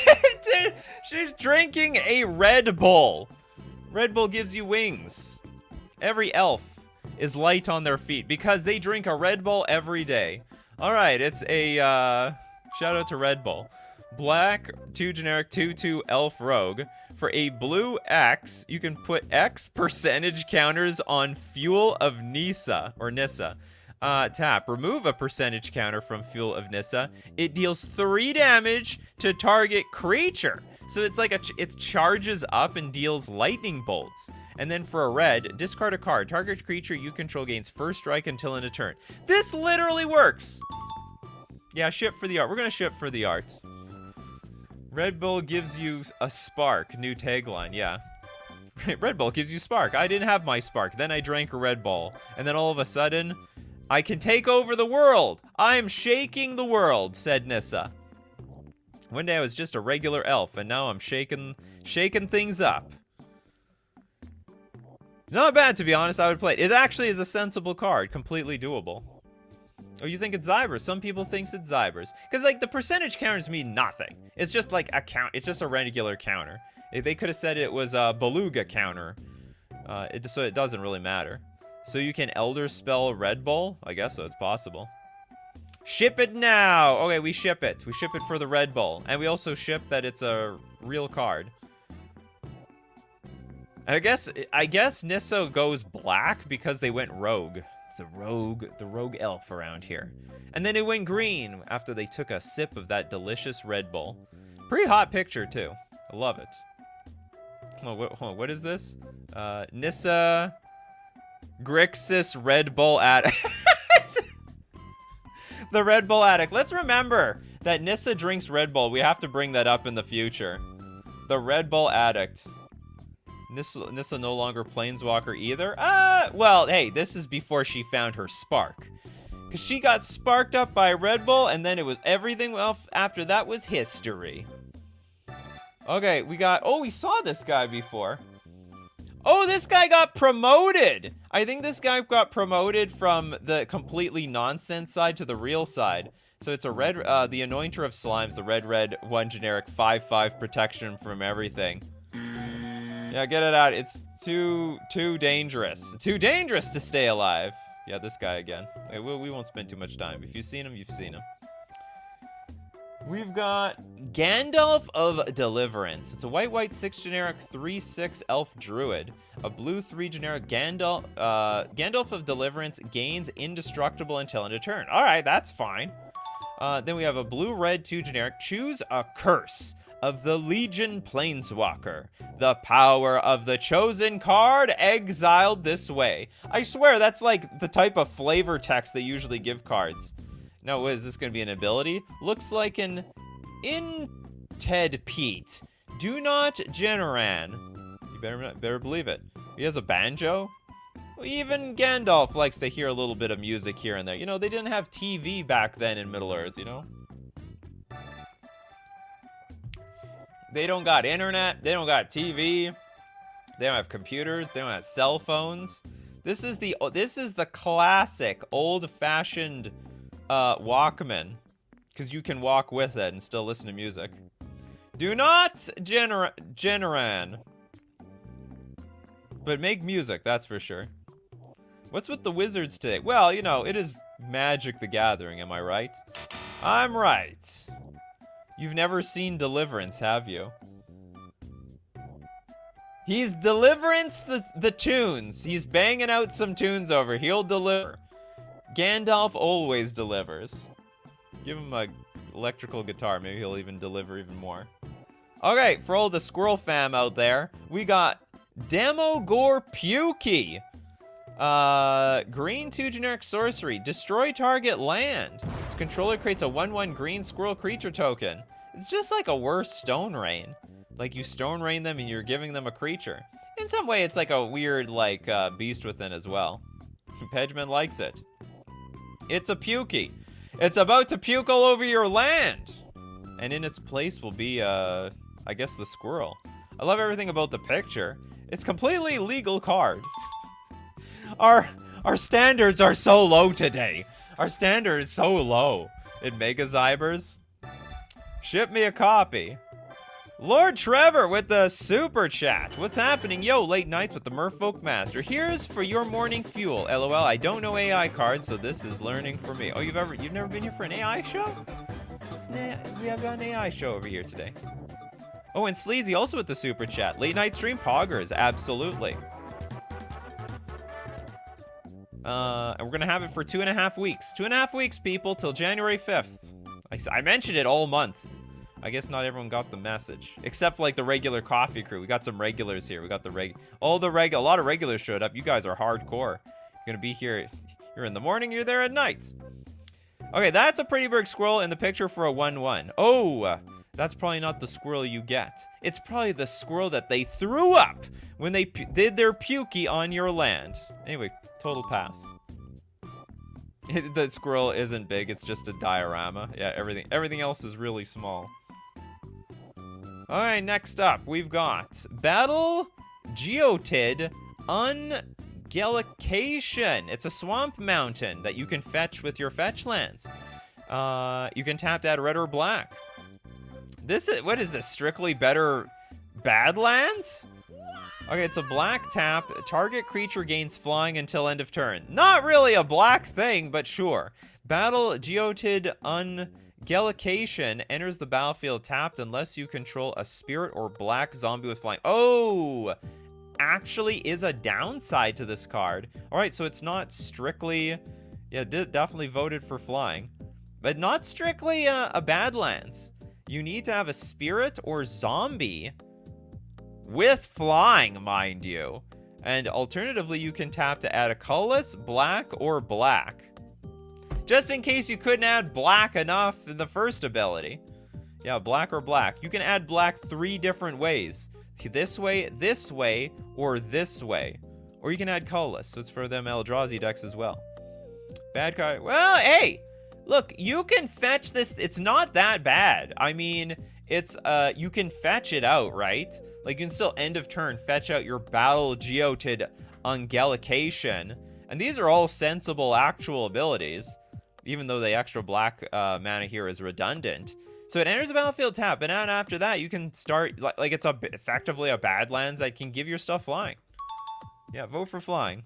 She's drinking a Red Bull. Red Bull gives you wings. Every elf is light on their feet because they drink a Red Bull every day. All right, it's a shout out to Red Bull. Black 2 generic 2/2 elf rogue. For a blue X, you can put X percentage counters on Fuel of Nissa or Nissa. Tap. Remove a percentage counter from Fuel of Nissa. It deals 3 damage to target creature. So it's like it charges up and deals lightning bolts. And then for a red, discard a card. Target creature you control gains first strike until end of turn. This literally works. Yeah, ship for the art. We're gonna ship for the art. Red Bull gives you a spark. New tagline, yeah. Red Bull gives you spark. I didn't have my spark. Then I drank a Red Bull. And then all of a sudden, I can take over the world. I'm shaking the world, said Nissa. One day I was just a regular elf, and now I'm shaking things up. Not bad, to be honest. I would play it. It actually is a sensible card. Completely doable. Oh, you think it's Zybers? Some people think it's Zybers. Because, like, the percentage counters mean nothing. It's just, like, a count. It's just a regular counter. They could have said it was a Beluga counter. So it doesn't really matter. So you can Elder Spell Red Bull? I guess so. It's possible. Ship it now! Okay, we ship it. We ship it for the Red Bull. And we also ship that it's a real card. And I guess Nissa goes black because they went rogue. The rogue elf around here. And then it went green after they took a sip of that delicious Red Bull. Pretty hot picture too. I love it. Hold on, what is this? Nissa Grixis Red Bull at The Red Bull addict. Let's remember that Nissa drinks Red Bull. We have to bring that up in the future. The Red Bull addict. Nissa no longer planeswalker either. Well, hey, this is before she found her spark. Because she got sparked up by Red Bull, and then it was everything else after that was history. Okay, we got... Oh, we saw this guy before. Oh, this guy got promoted! I think this guy got promoted from the completely nonsense side to the real side. So it's a red... the Anointer of Slimes, the red, 1 generic, 5/5 protection from everything. Yeah, get it out. It's too dangerous. Too dangerous to stay alive. Yeah, this guy again. Okay, we won't spend too much time. If you've seen him, you've seen him. We've got Gandalf of Deliverance. It's a white 6 generic 3/6 elf druid. A blue 3 generic Gandalf of Deliverance gains indestructible until end of turn. All right, that's fine. Then we have a blue-red 2 generic. Choose a curse of the Legion Planeswalker. The power of the chosen card exiled this way. I swear that's like the type of flavor text they usually give cards. Now, is this going to be an ability? Looks like an Inted Pete. Do not Generan. You better believe it. He has a banjo. Well, even Gandalf likes to hear a little bit of music here and there. You know, they didn't have TV back then in Middle-earth, you know? They don't got internet. They don't got TV. They don't have computers. They don't have cell phones. This is the classic old-fashioned Walkman, because you can walk with it and still listen to music. Do not Generan, but make music. That's for sure. What's with the wizards today? Well, you know, it is Magic the Gathering. Am I right? I'm right. You've never seen Deliverance, have you? He's Deliverance the tunes. He's banging out some tunes over. He'll deliver. Gandalf always delivers. Give him a electrical guitar. Maybe he'll even deliver even more. Okay, for all the squirrel fam out there, we got Demogore Pukey. Green 2 generic sorcery. Destroy target land. Its controller creates a 1/1 green squirrel creature token. It's just like a worse Stone Rain. Like you Stone Rain them and you're giving them a creature. In some way, it's like a weird, like, Beast Within as well. Pedgeman likes it. It's a Pukey. It's about to puke all over your land. And in its place will be, I guess, the squirrel. I love everything about the picture. It's completely legal card. Our standards are so low today. Our standard is so low. In Mega Zybers. Ship me a copy. Lord Trevor with the super chat. What's happening? Yo, late nights with the Merfolk Master. Here's for your morning fuel. LOL, I don't know AI cards, so this is learning for me. Oh, you've never been here for an AI show? We have an AI show over here today. Oh, and Sleazy also with the super chat. Late night stream poggers, absolutely. And we're gonna have it for 2.5 weeks. 2.5 weeks, people, till January 5th. I mentioned it all month. I guess not everyone got the message, except like the regular coffee crew. We got some regulars here. We got a lot of regulars showed up. You guys are hardcore. You're gonna be here. You're in the morning. You're there at night. Okay, that's a pretty big squirrel in the picture for a 1/1. Oh, that's probably not the squirrel you get. It's probably the squirrel that they threw up when they did their pukey on your land. Anyway, total pass. The squirrel isn't big. It's just a diorama. Yeah, everything else is really small. All right, next up, we've got Battle Geotid Ungelication. It's a swamp mountain that you can fetch with your fetch lands. You can tap to add red or black. What is this? Strictly better Badlands? Okay, it's a black tap. Target creature gains flying until end of turn. Not really a black thing, but sure. Battle Geotid Ungelication enters the battlefield tapped unless you control a spirit or black zombie with flying. Oh, actually is a downside to this card. All right, so it's not strictly... Yeah, definitely voted for flying. But not strictly a Badlands. You need to have a spirit or zombie with flying, mind you. And alternatively, you can tap to add a colorless, black, or black. Just in case you couldn't add black enough in the first ability. Yeah, black or black. You can add black 3 different ways. This way, or this way. Or you can add colorless. So it's for them Eldrazi decks as well. Bad card. Well, hey! Look, you can fetch this. It's not that bad. I mean, it's, you can fetch it out, right? Like, you can still end of turn fetch out your Battle Geoted Ungelication. And these are all sensible actual abilities. Even though the extra black mana here is redundant. So it enters the battlefield tap, and then after that, you can start, like it's effectively a Badlands that can give your stuff flying. Yeah, vote for flying.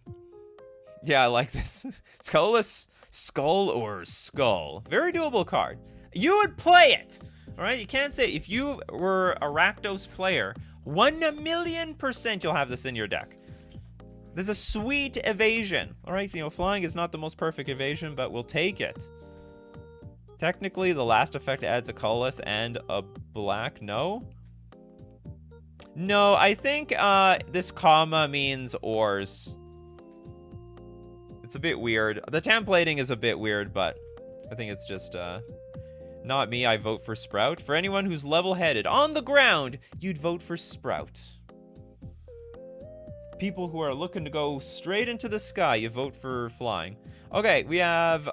Yeah, I like this. It's colorless Skull or Skull. Very doable card. You would play it, all right? You can't say, if you were a Rakdos player, 1,000,000% you'll have this in your deck. There's a sweet evasion, all right? You know, flying is not the most perfect evasion, but we'll take it. Technically, the last effect adds a colorless and a black. No? No, I think this comma means ors. It's a bit weird. The templating is a bit weird, but I think it's just not me. I vote for Sprout. For anyone who's level-headed on the ground, you'd vote for Sprout. People who are looking to go straight into the sky, you vote for flying. Okay, we have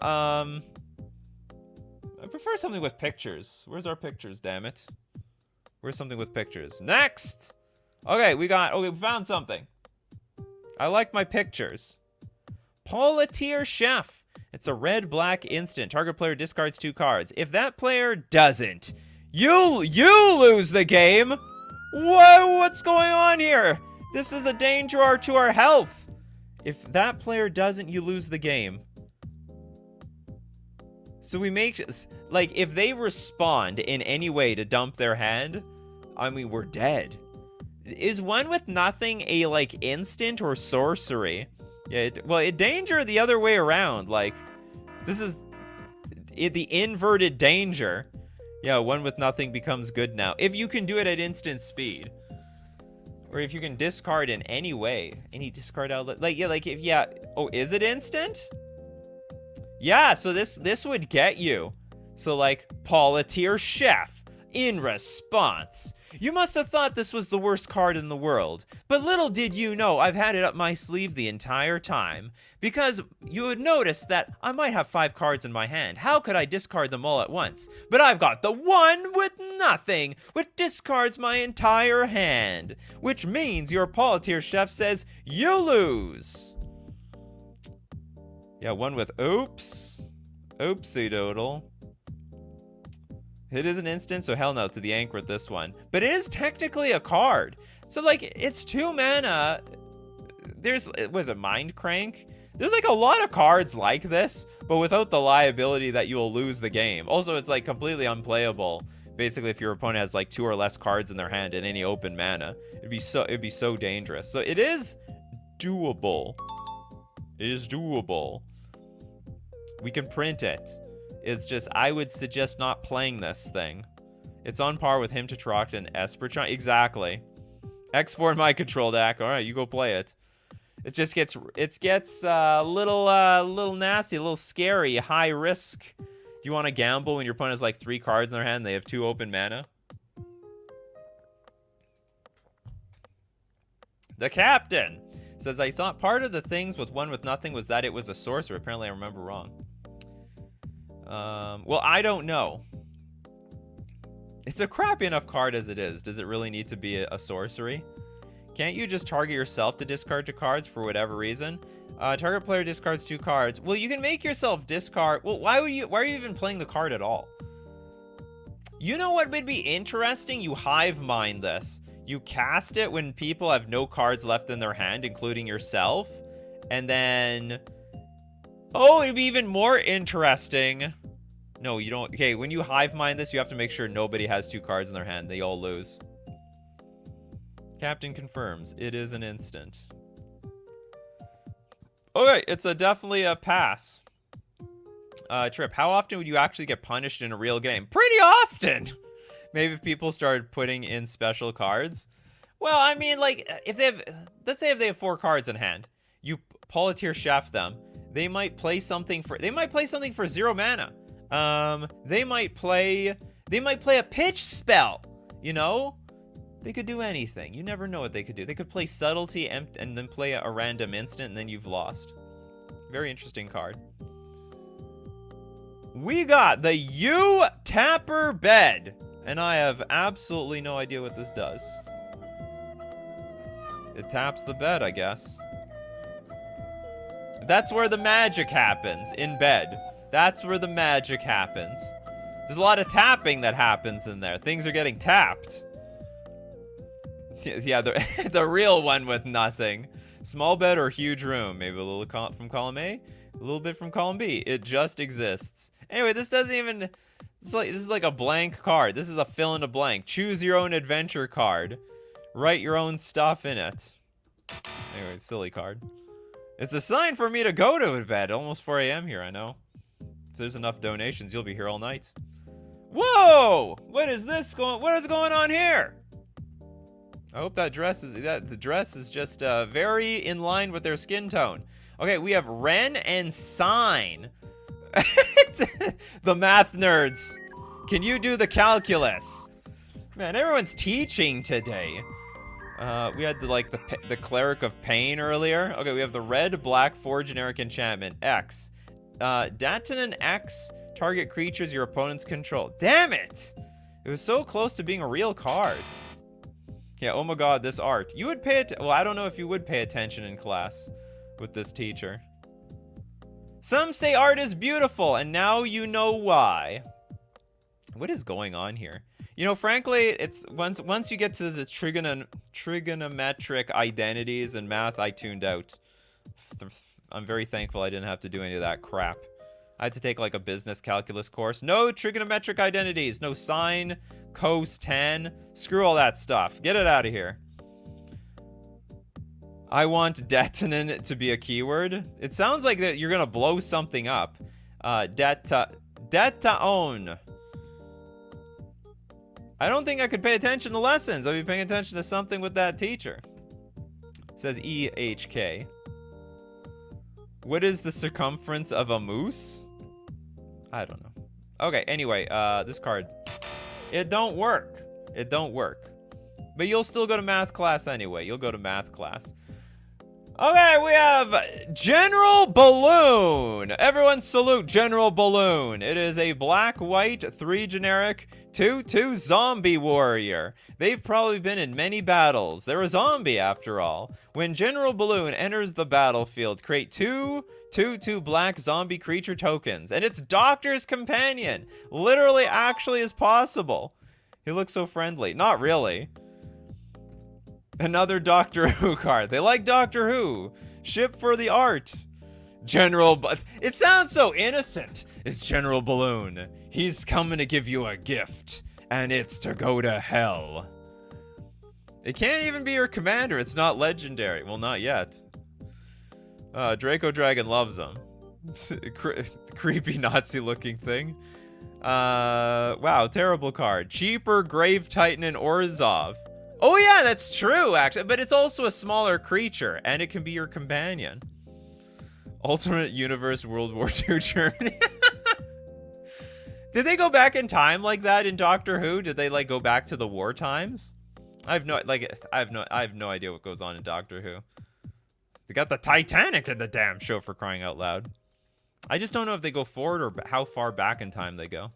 I prefer something with pictures. Where's our pictures, damn it? Where's something with pictures? Next! Okay, we found something. I like my pictures. Politier Chef. It's a red-black instant. Target player discards 2 cards. If that player doesn't, you lose the game! What's going on here? This is a danger to our health. If that player doesn't, you lose the game. So we make, like, if they respond in any way to dump their hand, I mean, we're dead. Is one with nothing a, like, instant or sorcery? Yeah, well, danger the other way around. Like, this is the inverted danger. Yeah, one with nothing becomes good now. If you can do it at instant speed. Or if you can discard in any way. Any discard outlet. Like, yeah, like, if, yeah. Oh, is it instant? Yeah, so this would get you. So, like, Politier Chef, in response. You must have thought this was the worst card in the world. But little did you know I've had it up my sleeve the entire time. Because you would notice that I might have 5 cards in my hand. How could I discard them all at once? But I've got the one with nothing, which discards my entire hand. Which means your Politier Chef says, you lose. Yeah, one with oops. Oopsie doodle. It is an instant, so hell no to the anchor with this one. But it is technically a card. So, like, it's 2 mana. There's, was it Mind Crank? There's, like, a lot of cards like this, but without the liability that you'll lose the game. Also, it's, like, completely unplayable. Basically, if your opponent has, like, 2 or less cards in their hand in any open mana. It'd be so dangerous. So it is doable. It is doable. We can print it. It's just, I would suggest not playing this thing. It's on par with Hymn to Troct and Esperchon. Exactly. X4 in my control deck. All right, you go play it. It just gets, a little nasty, a little scary, high risk. Do you want to gamble when your opponent has like 3 cards in their hand and they have 2 open mana? The Captain says, I thought part of the things with one with nothing was that it was a sorcerer. Apparently I remember wrong. Well, I don't know. It's a crappy enough card as it is. Does it really need to be a sorcery? Can't you just target yourself to discard 2 cards for whatever reason? Target player discards 2 cards. Well, you can make yourself discard. Well, why are you even playing the card at all? You know what would be interesting? You hive mind this. You cast it when people have no cards left in their hand, including yourself. And then... oh, it'd be even more interesting. No, you don't. Okay, when you hive mind this, you have to make sure nobody has 2 cards in their hand. They all lose. Captain confirms. It is an instant. Okay, it's definitely a pass. Trip, how often would you actually get punished in a real game? Pretty often! Maybe if people started putting in special cards. Well, I mean, like, if they have... let's say if they have 4 cards in hand. You Politier Chef them. They might play something for 0 mana. They might play a pitch spell, you know? They could do anything. You never know what they could do. They could play Subtlety and then play a random instant, and then you've lost. Very interesting card. We got the U-Tapper Bed, and I have absolutely no idea what this does. It taps the bed, I guess. That's where the magic happens, in bed. That's where the magic happens. There's a lot of tapping that happens in there. Things are getting tapped. Yeah, the real one with nothing. Small bed or huge room. Maybe a little from column A, a little bit from column B. It just exists. Anyway, this doesn't even... this is like a blank card. This is a fill in a blank. Choose your own adventure card. Write your own stuff in it. Anyway, silly card. It's a sign for me to go to bed. Almost 4 a.m. here, I know. If there's enough donations, you'll be here all night. Whoa! What is going on here? I hope the dress is just very in line with their skin tone. Okay, we have Ren and Sign. The math nerds. Can you do the calculus? Man, everyone's teaching today. We had the Cleric of Pain earlier. Okay, we have the red, black, 4 generic enchantment. X. Datonin X. Target creatures your opponents control. Damn it! It was so close to being a real card. Yeah, oh my god, this art. You would pay it. Well, I don't know if you would pay attention in class with this teacher. Some say art is beautiful, and now you know why. What is going on here? You know, frankly, it's once you get to the trigonometric identities and math, I tuned out. I'm very thankful I didn't have to do any of that crap. I had to take like a business calculus course. No trigonometric identities, no sine, cos, tan. Screw all that stuff. Get it out of here. I want detonin to be a keyword. It sounds like that you're gonna blow something up. Detaon. I don't think I could pay attention to lessons. I'll be paying attention to something with that teacher. It says EHK. What is the circumference of a moose? I don't know. Okay, anyway, this card. It don't work. It don't work. But you'll still go to math class anyway. You'll go to math class. Okay, we have General Balloon. Everyone salute General Balloon. It is a black-white, 3 generic, 2/2 zombie warrior. They've probably been in many battles. They're a zombie after all. When General Balloon enters the battlefield, create 2/2 black zombie creature tokens. And it's Doctor's Companion. Literally, actually is possible. He looks so friendly. Not really. Another Doctor Who card. They like Doctor Who. Ship for the art. It sounds so innocent. It's General Balloon. He's coming to give you a gift, and it's to go to hell. It can't even be your commander. It's not legendary. Well, not yet. Draco Dragon loves him. Creepy Nazi-looking thing. Wow, terrible card. Cheaper Grave Titan and Orzhov. Oh yeah, that's true, actually. But it's also a smaller creature, and it can be your companion. Alternate Universe World War II Germany. Did they go back in time like that in Doctor Who? Did they like go back to the war times? I have no idea what goes on in Doctor Who. They got the Titanic in the damn show, for crying out loud. I just don't know if they go forward or how far back in time they go.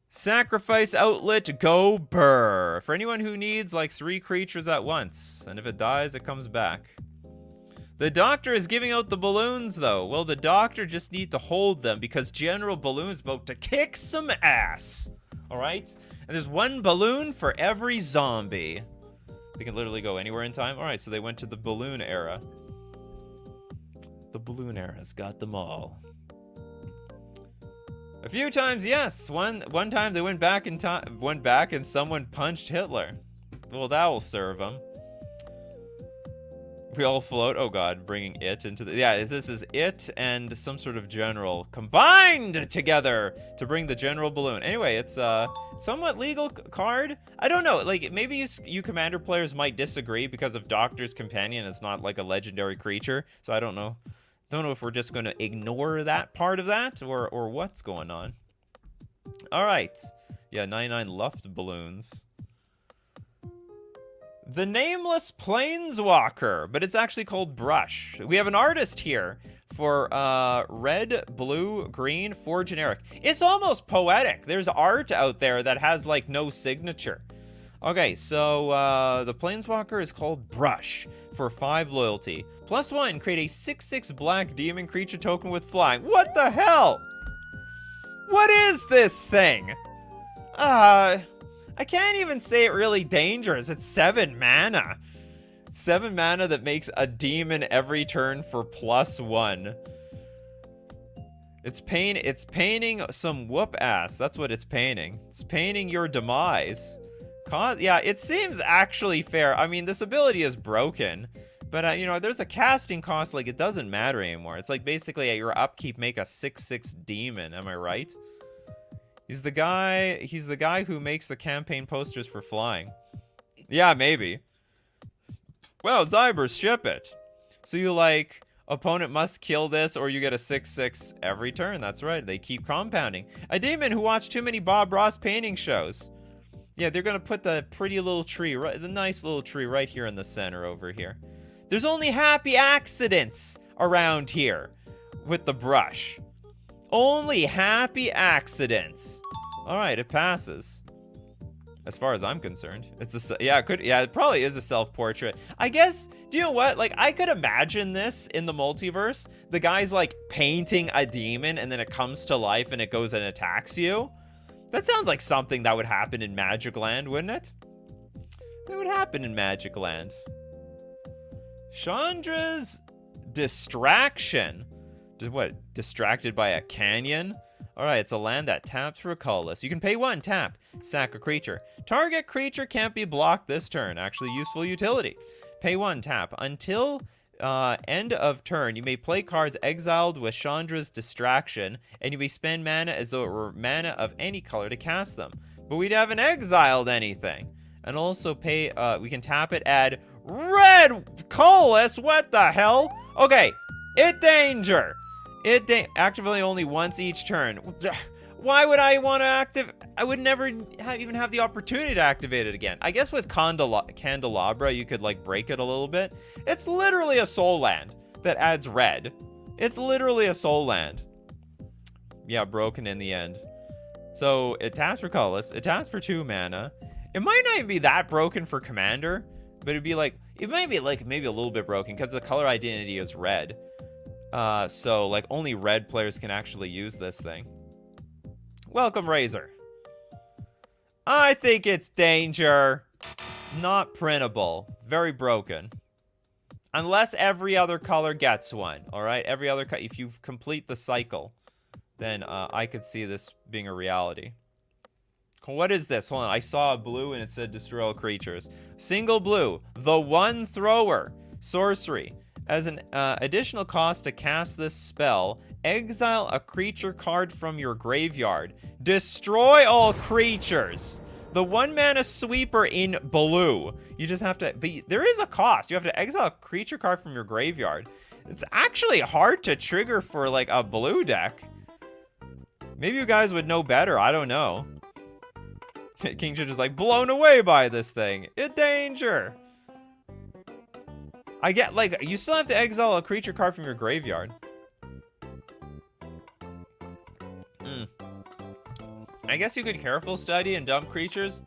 Sacrifice Outlet, go Burr. For anyone who needs like 3 creatures at once. And if it dies, it comes back. The Doctor is giving out the balloons, though. Well, the Doctor just needs to hold them because General Balloon's about to kick some ass. All right? And there's 1 balloon for every zombie. They can literally go anywhere in time. All right, so they went to the balloon era. The balloon era's got them all. A few times, yes. One time they went back and someone punched Hitler. Well, that will serve them. We all float. Oh god, bringing it into the... Yeah, this is it and some sort of general combined together to bring the General Balloon. Anyway, it's a somewhat legal card. I don't know. Like, maybe you Commander players might disagree because of Doctor's Companion is not like a legendary creature. So I don't know. Don't know if we're just going to ignore that part of that or what's going on. All right. Yeah, 99 Luft balloons. The Nameless Planeswalker, but it's actually called Brush. We have an artist here for red, blue, green, 4 generic. It's almost poetic. There's art out there that has, like, no signature. Okay, so the Planeswalker is called Brush for 5 loyalty. +1, create a 6/6 black demon creature token with flying. What the hell? What is this thing? I can't even say it really dangerous. It's 7 mana. 7 mana that makes a demon every turn for +1. It's painting some whoop ass. That's what it's painting. It's painting your demise. Yeah, it seems actually fair. I mean, this ability is broken, but you know, there's a casting cost. Like, it doesn't matter anymore. It's like basically at your upkeep, make a 6/6 demon. Am I right? He's the guy who makes the campaign posters for flying. Yeah, maybe. Well, Zybers, ship it. So you like, opponent must kill this or you get a 6/6 every turn. That's right. They keep compounding. A demon who watched too many Bob Ross painting shows. Yeah, they're going to put the pretty little tree, right, the nice little tree right here in the center over here. There's only happy accidents around here with the brush. Only happy accidents. All right, it passes. As far as I'm concerned, it's a it probably is a self-portrait. I guess, do you know what? Like, I could imagine this in the multiverse. The guy's like painting a demon and then it comes to life and it goes and attacks you. That sounds like something that would happen in Magic Land, wouldn't it? That would happen in Magic Land. Chandra's Distraction. What? Distracted by a canyon? Alright, it's a land that taps for a colorless. You can pay 1, tap, sack a creature. Target creature can't be blocked this turn. Actually, useful utility. Pay 1, tap. Until end of turn, you may play cards exiled with Chandra's Distraction, and you may spend mana as though it were mana of any color to cast them. But we haven't exiled anything. And also pay, we can tap it, add red colorless. What the hell? Okay, danger. Activate only once each turn. Why would I want to activate? I would never even have the opportunity to activate it again. I guess with Candelabra, you could like break it a little bit. It's literally a soul land that adds red. It's literally a soul land. Yeah, broken in the end. So it taps for colorless. It taps for 2 mana. It might not even be that broken for Commander, but it'd be like, it might be like maybe a little bit broken because the color identity is red. So like only red players can actually use this thing. Welcome, Razor. I think it's danger. Not printable. Very broken. Unless every other color gets one. Alright, every other color. If you complete the cycle, then I could see this being a reality. What is this? Hold on. I saw a blue and it said destroy all creatures. Single blue. The One Thrower. Sorcery. As an additional cost to cast this spell, exile a creature card from your graveyard. Destroy all creatures. The 1 mana sweeper in blue. You just have to, but there is a cost. You have to exile a creature card from your graveyard. It's actually hard to trigger for like a blue deck. Maybe you guys would know better. I don't know. King Judge is like blown away by this thing. Danger. I get, like, you still have to exile a creature card from your graveyard. I guess you could careful study and dump creatures.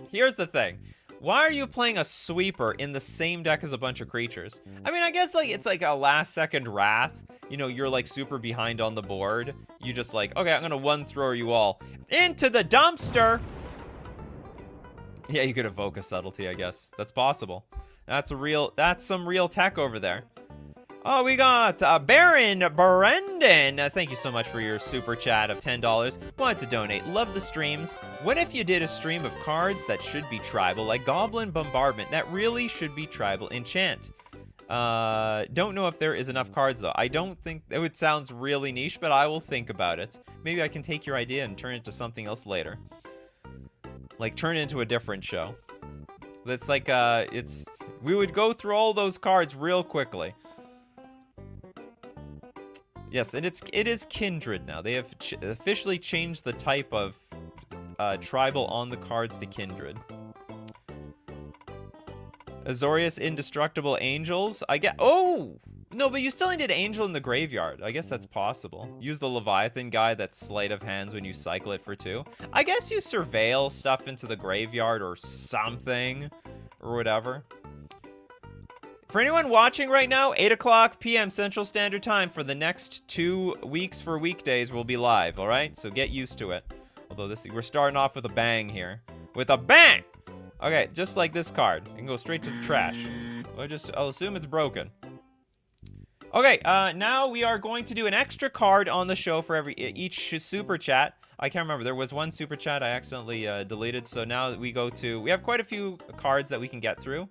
Here's the thing. Why are you playing a sweeper in the same deck as a bunch of creatures? I mean, I guess, like, it's like a last-second wrath. You know, you're, like, super behind on the board. You just, like, okay, I'm gonna one-throw you all into the dumpster. Yeah, you could evoke a subtlety, I guess. That's possible. That's some real tech over there. Oh, we got Baron Brendan. Thank you so much for your super chat of $10. Wanted to donate. Love the streams. What if you did a stream of cards that should be tribal, like Goblin Bombardment, that really should be tribal enchant? Don't know if there is enough cards, though. I don't think... It sounds really niche, but I will think about it. Maybe I can take your idea and turn it into something else later. Like, turn it into a different show. That's like, we would go through all those cards real quickly. Yes, and it is kindred now. They have officially changed the type of tribal on the cards to kindred. Azorius Indestructible Angels. I get. Oh! No, but you still need an angel in the graveyard. I guess that's possible. Use the Leviathan guy that's sleight of hands when you cycle it for 2. I guess you surveil stuff into the graveyard or something. Or whatever. For anyone watching right now, 8 o'clock p.m. Central Standard Time for the next 2 weeks for weekdays will be live, alright? So get used to it. Although we're starting off with a bang here. With a bang! Okay, just like this card. You can go straight to the trash. I'll assume it's broken. Okay, now we are going to do an extra card on the show for each super chat. I can't remember. There was one super chat I accidentally deleted. So now we have quite a few cards that we can get through.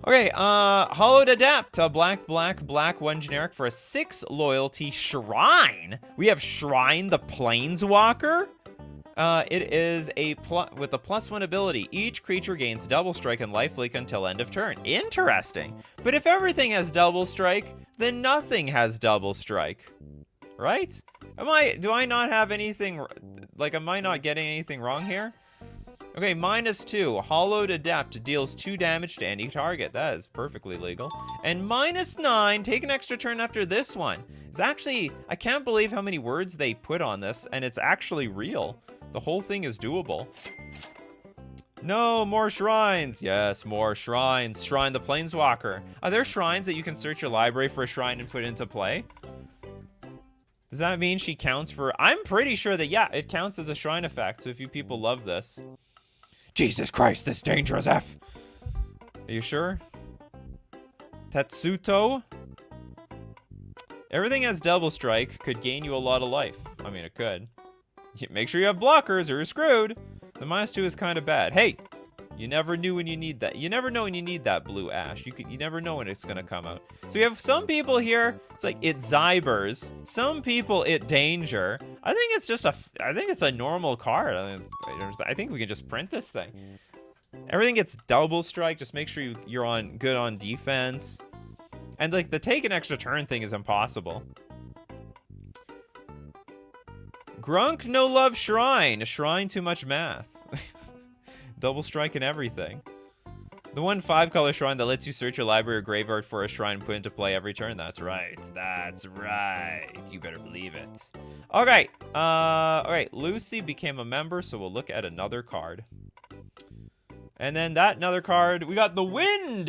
Okay, Hollowed Adept, a black, 1 generic for a 6 loyalty Shrine. We have Shrine the Planeswalker. It is with a +1 ability. Each creature gains double strike and lifelink until end of turn. Interesting. But if everything has double strike, then nothing has double strike. Right? Do I not have anything, like, am I not getting anything wrong here? Okay, -2. Hollowed Adept deals 2 damage to any target. That is perfectly legal. And -9. Take an extra turn after this one. It's actually, I can't believe how many words they put on this, and it's actually real. The whole thing is doable. No, more shrines. Yes, more shrines. Shrine the Planeswalker. Are there shrines that you can search your library for a shrine and put into play? Does that mean she counts for... I'm pretty sure that, yeah, it counts as a shrine effect. So if you people love this... Jesus Christ, this dangerous F. Are you sure? Tetsuto? Everything has double strike. Could gain you a lot of life. I mean, it could. Make sure you have blockers or you're screwed. The -2 is kind of bad. Hey, you never knew when you need that. You never know when you need that blue ash. You never know when it's gonna come out. So we have some people here. It's like it Zybers. Some people it danger. I think it's just I think it's a normal card. I think we can just print this thing. Everything gets double strike. Just make sure you're good on defense. And like the take an extra turn thing is impossible. Grunk No Love Shrine. Shrine too much math. Double strike and everything. The 1 5-color shrine that lets you search your library or graveyard for a shrine and put into play every turn. That's right. That's right. You better believe it. Okay. Alright. Lucy became a member, so we'll look at another card. And then another card. We got the Wind.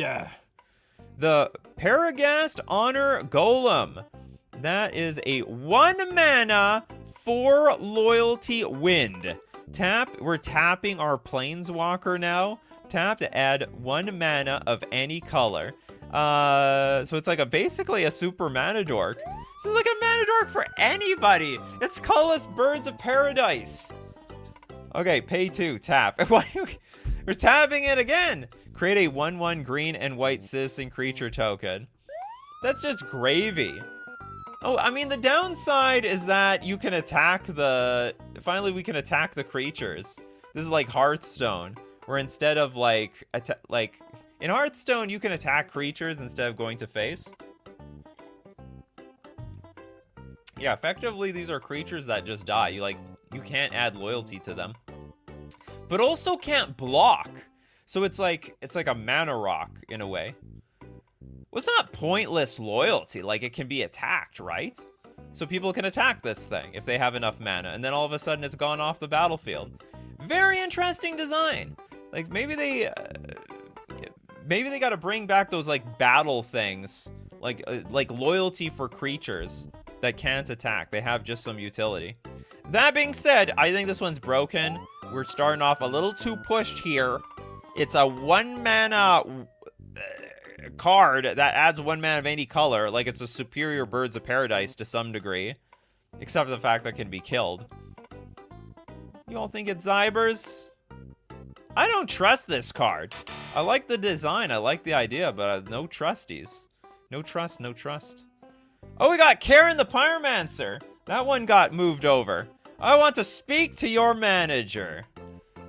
The Paragast Honor Golem. That is a 1 mana, 4 loyalty Wind. We're tapping our Planeswalker now. Tap to add 1 mana of any color. So it's like basically a super mana dork. This is like a mana dork for anybody. It's colorless Birds of Paradise. Okay, pay 2, tap. We're tapping it again. Create a 1/1 green and white citizen creature token. That's just gravy. Oh, I mean, the downside is that you can attack finally we can attack the creatures. This is like Hearthstone, where instead of like in Hearthstone, you can attack creatures instead of going to face. Yeah, effectively, these are creatures that just die. You can't add loyalty to them, but also can't block. So it's like a mana rock in a way. Well, it's not pointless loyalty. Like, it can be attacked, right? So people can attack this thing if they have enough mana, and then all of a sudden it's gone off the battlefield. Very interesting design. Like, maybe they got to bring back those like battle things, like loyalty for creatures that can't attack. They have just some utility. That being said, I think this one's broken. We're starting off a little too pushed here. It's a 1 mana card that adds 1 mana of any color. Like, it's a superior Birds of Paradise to some degree, except for the fact that it can be killed. You all think it's Zybers? I don't trust this card. I like the design, I like the idea, but no trusties. No trust, no trust. Oh, we got Karen the Pyromancer. That one got moved over. I want to speak to your manager.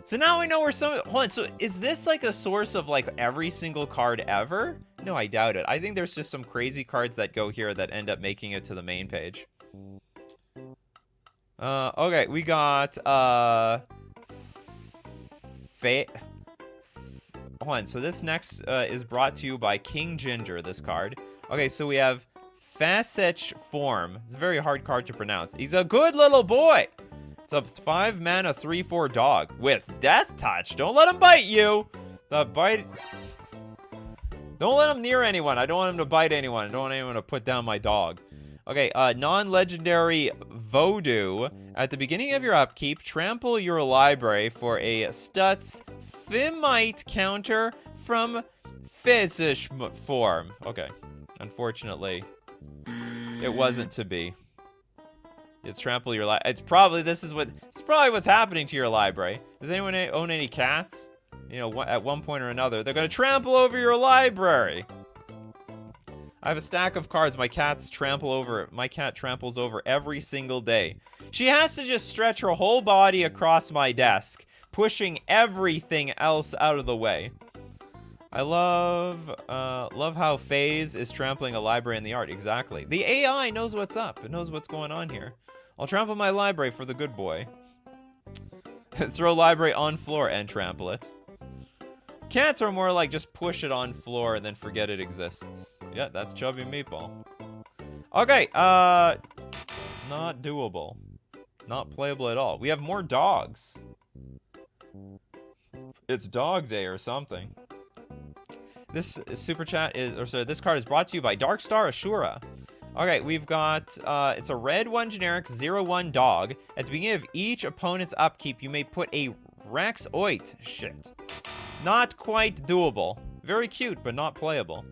So now we know where some... Hold on, so is this like a source of like every single card ever? No, I doubt it. I think there's just some crazy cards that go here that end up making it to the main page. Okay, we got, Hold on, so this next is brought to you by King Ginger, this card. Okay, so we have Fasech Form. It's a very hard card to pronounce. He's a good little boy. It's a 5-mana 3/4 dog with Death Touch. Don't let him bite you. The bite... Don't let him near anyone. I don't want him to bite anyone. I don't want anyone to put down my dog. Okay, non-legendary Voodoo. At the beginning of your upkeep, trample your library for a Stutz Fimite counter from Physish form. Okay, unfortunately, it wasn't to be. It's trample your It's probably what's happening to your library. Does anyone own any cats? You know, at one point or another, they're gonna trample over your library. I have a stack of cards my cat tramples over every single day. She has to just stretch her whole body across my desk, pushing everything else out of the way. I love how FaZe is trampling a library in the art. Exactly. The AI knows what's up. It knows what's going on here. I'll trample my library for the good boy. Throw library on floor and trample it. Cats are more like just push it on floor and then forget it exists. Yeah, that's Chubby Meatball. Okay, not doable. Not playable at all. We have more dogs. It's dog day or something. This super chat is, or sorry, this card is brought to you by Darkstar Ashura. Okay, we've got, it's a red 1 generic 0/1 dog. At the beginning of each opponent's upkeep, you may put a Rex Oit. Shit. Not quite doable. Very cute, but not playable.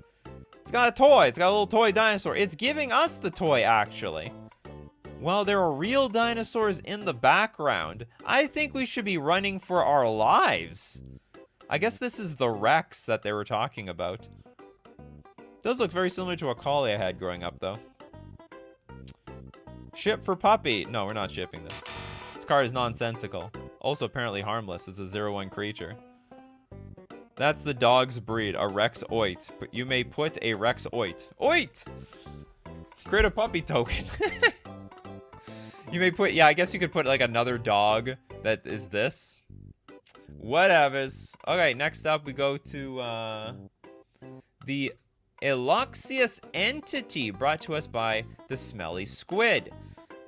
It's got a toy. It's got a little toy dinosaur. It's giving us the toy, actually. Well, there are real dinosaurs in the background. I think we should be running for our lives. I guess this is the Rex that they were talking about. Does look very similar to a collie I had growing up, though. Ship for puppy. No, we're not shipping this. This card is nonsensical. Also apparently harmless. It's a 0/1 creature. That's the dog's breed, a Rex Oit. But you may put a Rex Oit. Oit! Create a puppy token. You may put, yeah, I guess you could put like another dog that is this. Whatevers. Okay, next up we go to the Eloxius Entity, brought to us by the Smelly Squid.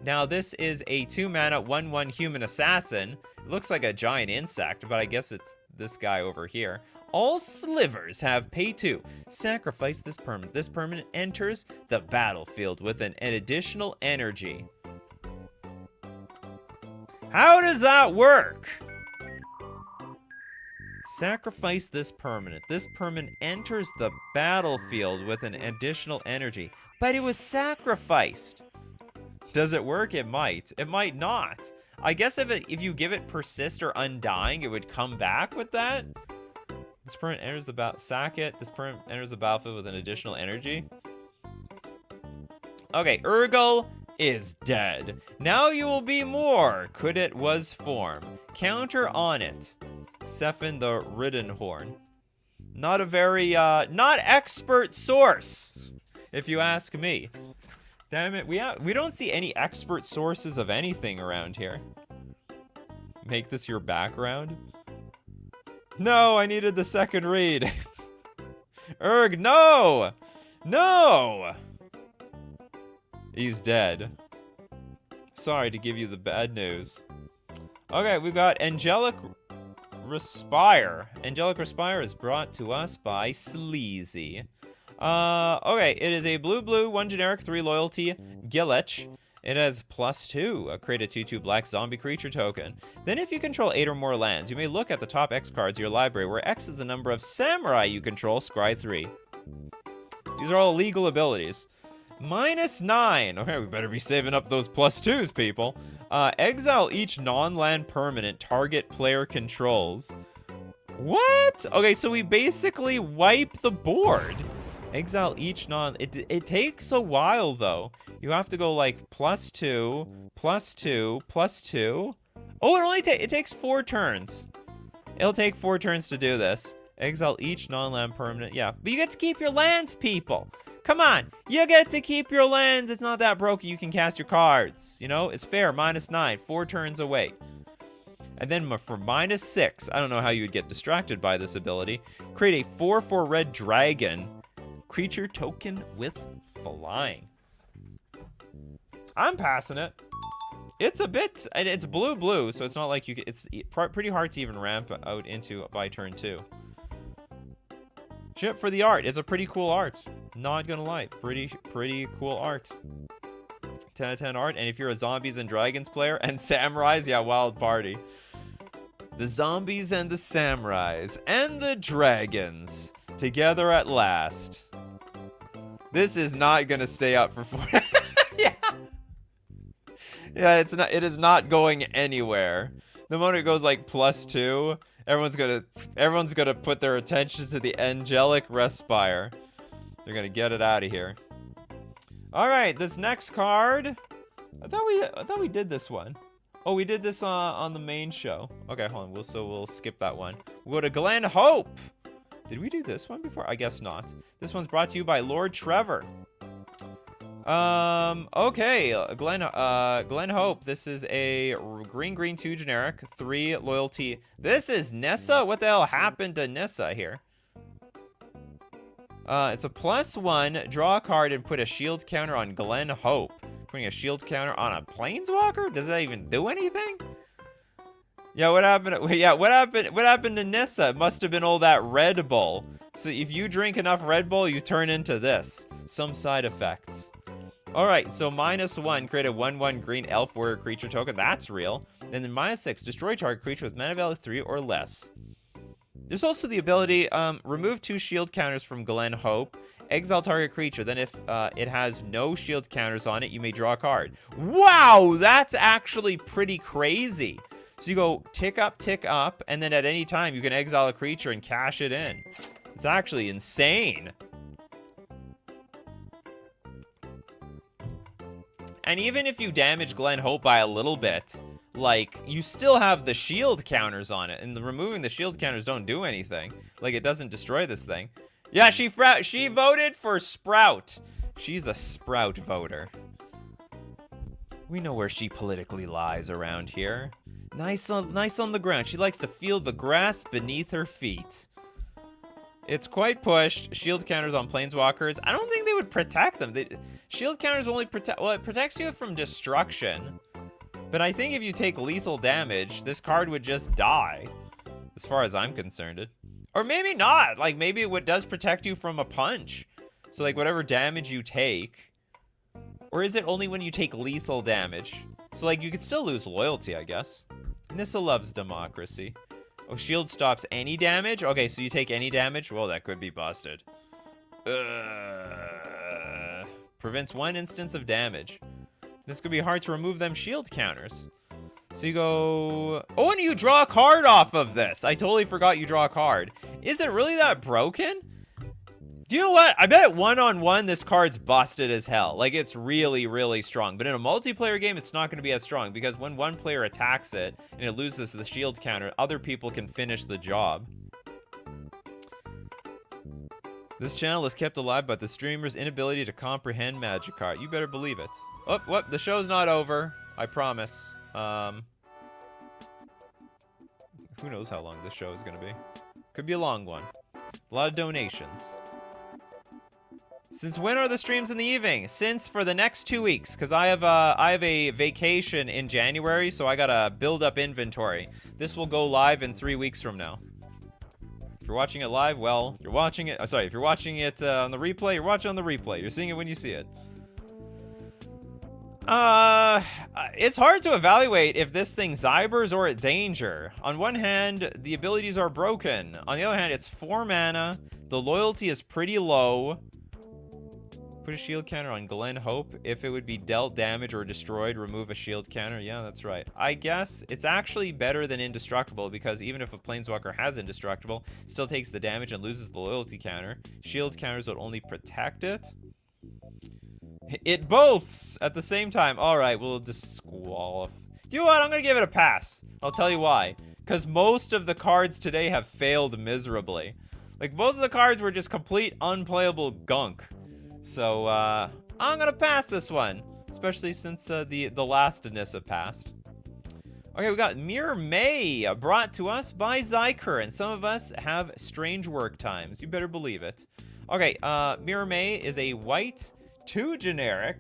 Now this is a 2-mana 1/1 human assassin. It looks like a giant insect, but I guess it's this guy over here. All slivers have pay 2. Sacrifice this permanent. This permanent enters the battlefield with an additional energy. How does that work? Sacrifice this permanent. This permanent enters the battlefield with an additional energy. But it was sacrificed. Does it work? It might. It might not. I guess if you give it persist or undying, it would come back with that. This permanent enters the sack it. This permanent enters the battlefield with an additional energy. Okay, Urgal is dead. Now you will be more. Could it was form. Counter on it. Sephin the Riddenhorn. Not a very, not expert source, if you ask me. Damn it, we don't see any expert sources of anything around here. Make this your background? No, I needed the second read. Urg, no! No! He's dead. Sorry to give you the bad news. Okay, we've got Angelic Respire. Angelic Respire is brought to us by Sleazy. Okay, it is a blue, 1 generic, 3 loyalty, Gillich. It has +2, create a 2/2 black zombie creature token. Then if you control 8 or more lands, you may look at the top X cards of your library, where X is the number of samurai you control, scry 3. These are all legal abilities. -9. Okay, we better be saving up those +2s, people. Exile each non-land permanent target player controls. What? Okay, so we basically wipe the board. Exile each it takes a while, though. You have to go like +2, +2, +2. Oh, it takes 4 turns. It'll take 4 turns to do this. Exile each non-land permanent. Yeah, but you get to keep your lands, people. Come on, you get to keep your lands. It's not that broken. You can cast your cards. You know, it's fair. -9, 4 turns away. And then for -6, I don't know how you would get distracted by this ability. Create a 4/4 red dragon creature token with flying. I'm passing it. It's a bit, and it's blue, so it's not like you can, it's pretty hard to even ramp out into by turn 2. Ship for the art. It's a pretty cool art. Not gonna lie. Pretty cool art. 10 out of 10 art. And if you're a zombies and dragons player and samurais, yeah, wild party. The zombies and the samurais and the dragons together at last. This is not gonna stay up for 4. Yeah. Yeah, it's not. It is not going anywhere. The moment it goes like +2, everyone's gonna put their attention to the angelic respire. They're gonna get it out of here. All right, this next card. I thought we did this one. Oh, we did this on the main show. Okay, hold on. We'll skip that one. We'll go to Glen Hope. Did we do this one before? I guess not. This one's brought to you by Lord Trevor. Okay, Glen Hope. This is a green 2 generic, 3 loyalty. This is Nissa? What the hell happened to Nissa here? It's a +1, draw a card and put a shield counter on Glen Hope. Putting a shield counter on a planeswalker? Does that even do anything? Yeah, what happened? Yeah, what happened to Nissa? It must have been all that Red Bull. So if you drink enough Red Bull, you turn into this. Some side effects. All right, so -1, create a 1/1 green elf warrior creature token. That's real. And then -6, destroy target creature with mana value 3 or less. There's also the ability, remove 2 shield counters from Glen Hope. Exile target creature. Then if it has no shield counters on it, you may draw a card. Wow, that's actually pretty crazy. So you go tick up, and then at any time you can exile a creature and cash it in. It's actually insane. And even if you damage Glen Hope by a little bit, like, you still have the shield counters on it, and removing the shield counters don't do anything. Like, it doesn't destroy this thing. Yeah, she voted for Sprout. She's a Sprout voter. We know where she politically lies around here. Nice on the ground. She likes to feel the grass beneath her feet. It's quite pushed. Shield counters on planeswalkers. I don't think they would protect them. Shield counters only protect... Well, it protects you from destruction. But I think if you take lethal damage, this card would just die. As far as I'm concerned. Or maybe not. Like, maybe it does protect you from a punch. So, like, whatever damage you take... Or is it only when you take lethal damage? So, like, you could still lose loyalty, I guess. Nissa loves democracy. Oh, shield stops any damage? Okay, so you take any damage? Well, that could be busted. Prevents 1 instance of damage. This could be hard to remove them shield counters. So you go... Oh, and you draw a card off of this. I totally forgot you draw a card. Is it really that broken? Do you know what? I bet 1-on-1 this card's busted as hell. Like, it's really, really strong. But in a multiplayer game, it's not going to be as strong. Because when one player attacks it and it loses the shield counter, other people can finish the job. This channel is kept alive by the streamer's inability to comprehend Magic Card. You better believe it. Oh, whoop, the show's not over. I promise. Who knows how long this show is going to be. Could be a long one. A lot of donations. Since when are the streams in the evening? Since for the next 2 weeks, because I have a vacation in January, so I gotta build up inventory. This will go live in 3 weeks from now. If you're watching it live, well, you're watching it. Sorry, if you're watching it on the replay, you're watching on the replay. You're seeing it when you see it. It's hard to evaluate if this thing Zybers or at danger. On one hand, the abilities are broken. On the other hand, it's 4 mana. The loyalty is pretty low. Put a shield counter on Glen Hope. If it would be dealt damage or destroyed, remove a shield counter. Yeah, that's right. I guess it's actually better than indestructible because even if a planeswalker has indestructible, it still takes the damage and loses the loyalty counter. Shield counters would only protect it. It boths at the same time. All right, we'll disqualify. You know what? I'm going to give it a pass. I'll tell you why. Because most of the cards today have failed miserably. Like, most of the cards were just complete unplayable gunk. So, I'm gonna pass this one. Especially since the last Anissa passed. Okay, we got Mirror May, brought to us by Zyker, and some of us have strange work times. You better believe it. Okay, Mirror May is a white, 2 generic,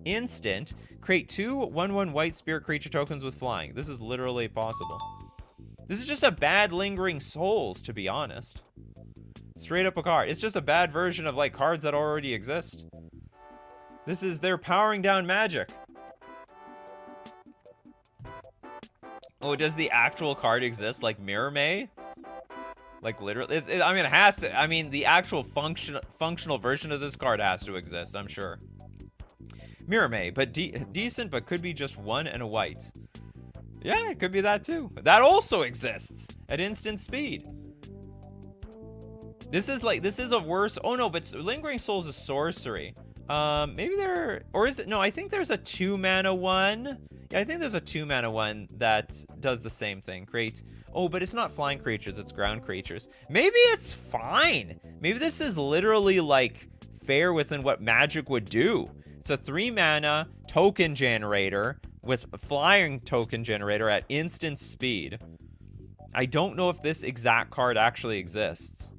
instant. Create 2 1/1 white spirit creature tokens with flying. This is literally possible. This is just a bad Lingering Souls, to be honest. Straight up a card. It's just a bad version of, like, cards that already exist. This is their powering down magic. Oh, does the actual card exist, like Mirror May? Like, literally? I mean, it has to. I mean, the actual functional version of this card has to exist, I'm sure. Mirror May, but decent, but could be just 1 and a white. Yeah, it could be that too. That also exists at instant speed. This is a worse. Oh no, but Lingering Souls is sorcery. Maybe there, or is it? No, I think there's a 2-mana one. Yeah, I think there's a 2-mana one that does the same thing. Great. Oh, but it's not flying creatures, it's ground creatures. Maybe it's fine. Maybe this is literally, like, fair within what Magic would do. It's a 3-mana token generator with a flying token generator at instant speed. I don't know if this exact card actually exists.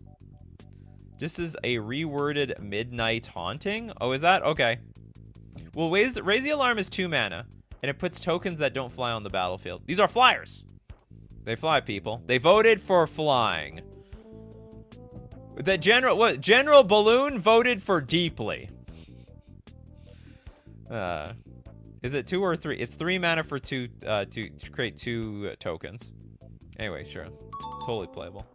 This is a reworded Midnight Haunting. Oh, is that? Okay. Well, Raise the Alarm is 2 mana, and it puts tokens that don't fly on the battlefield. These are flyers. They fly, people. They voted for flying. General Balloon voted for deeply. Is it 2 or 3? It's 3 mana for 2 to create 2 tokens. Anyway, sure. Totally playable.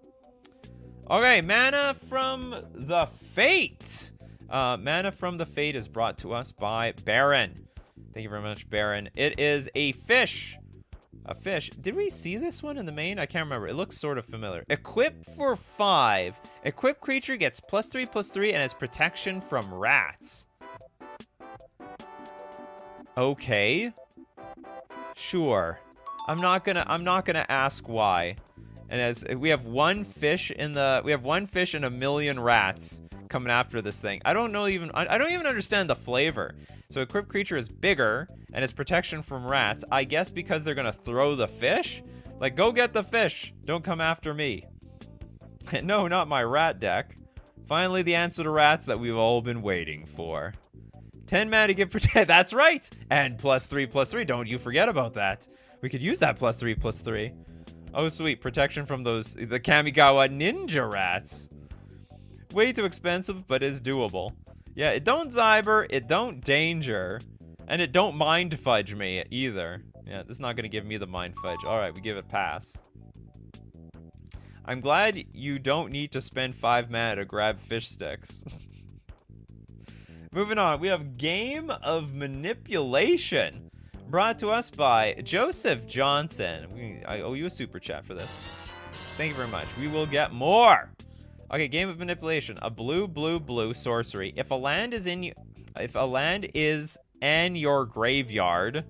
Okay, Mana from the Fate. Mana from the Fate is brought to us by Baron. Thank you very much, Baron. It is a fish. A fish. Did we see this one in the main? I can't remember. It looks sort of familiar. Equip for 5. Equip creature gets +3/+3 and has protection from rats. Okay. Sure. I'm not gonna ask why. And as we have one fish and a million rats coming after this thing. I don't even understand the flavor. So equipped creature is bigger and it's protection from rats. I guess because they're gonna throw the fish? Like, go get the fish. Don't come after me. No, not my rat deck. Finally, the answer to rats that we've all been waiting for. 10 mana to give protect. That's right. And +3/+3. Don't you forget about that. We could use that +3/+3. Oh, sweet. Protection from the Kamigawa ninja rats. Way too expensive, but is doable. Yeah, it don't Zyber, it don't danger, and it don't mind fudge me either. Yeah, this is not going to give me the mind fudge. All right, we give it pass. I'm glad you don't need to spend 5 mana to grab fish sticks. Moving on, we have Game of Manipulation, brought to us by Joseph Johnson. I owe you a super chat for this. Thank you very much. We will get more. Okay, Game of Manipulation. A blue sorcery. If a land is in your graveyard,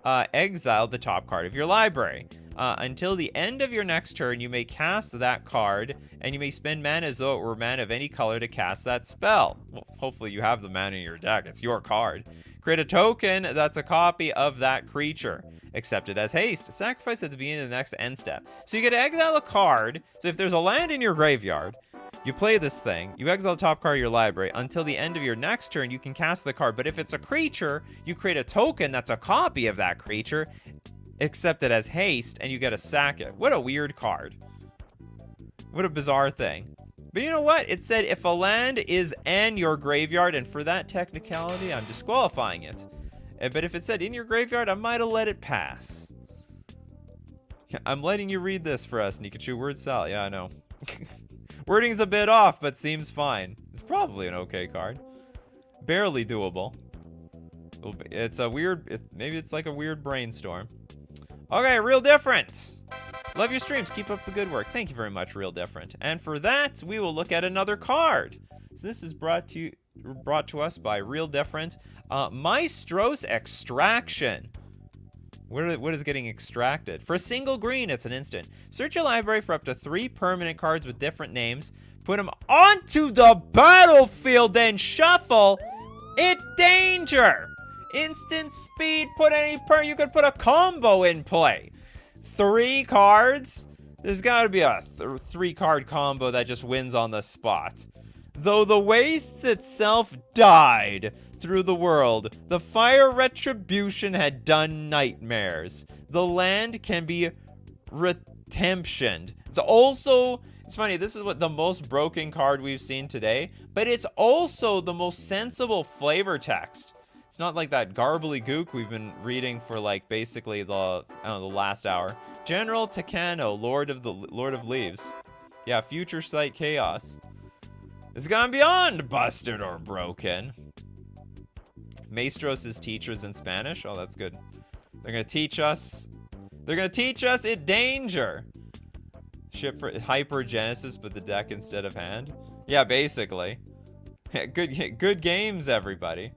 exile the top card of your library. Until the end of your next turn, you may cast that card, and you may spend mana as though it were mana of any color to cast that spell. Well, hopefully you have the mana in your deck. It's your card. Create a token that's a copy of that creature. Accept it as haste. Sacrifice at the beginning of the next end step. So you get to exile a card. So if there's a land in your graveyard, you play this thing. You exile the top card of your library. Until the end of your next turn, you can cast the card. But if it's a creature, you create a token that's a copy of that creature. Accept it as haste, and you get to sack it. What a weird card. What a bizarre thing. But you know what? It said if a land is in your graveyard, and for that technicality, I'm disqualifying it. But if it said in your graveyard, I might have let it pass. I'm letting you read this for us, Nikachu. Word salad. Yeah, I know. Wording's a bit off, but seems fine. It's probably an okay card. Barely doable. It's a weird... maybe it's like a weird brainstorm. Okay, Real Different. Love your streams. Keep up the good work. Thank you very much, Real Different. And for that, we will look at another card. So this is brought to us by Real Different. Maestro's Extraction. What is getting extracted? For a single green, it's an instant. Search your library for up to 3 permanent cards with different names. Put them onto the battlefield, then shuffle. It's danger. Instant speed. You could put a combo in play. 3 cards? There's got to be a 3-card combo that just wins on the spot. Though the wastes itself died through the world, the fire retribution had done nightmares. The land can be redemptioned. It's funny, this is what the most broken card we've seen today, but it's also the most sensible flavor text. It's not like that garbly gook we've been reading for like basically the last hour. General Takano, Lord of Leaves. Yeah, future sight chaos. It's gone beyond busted or broken. Maestros is teachers in Spanish. Oh, that's good. They're gonna teach us in danger. Ship for hypergenesis, but the deck instead of hand. Yeah, basically. Good games, everybody.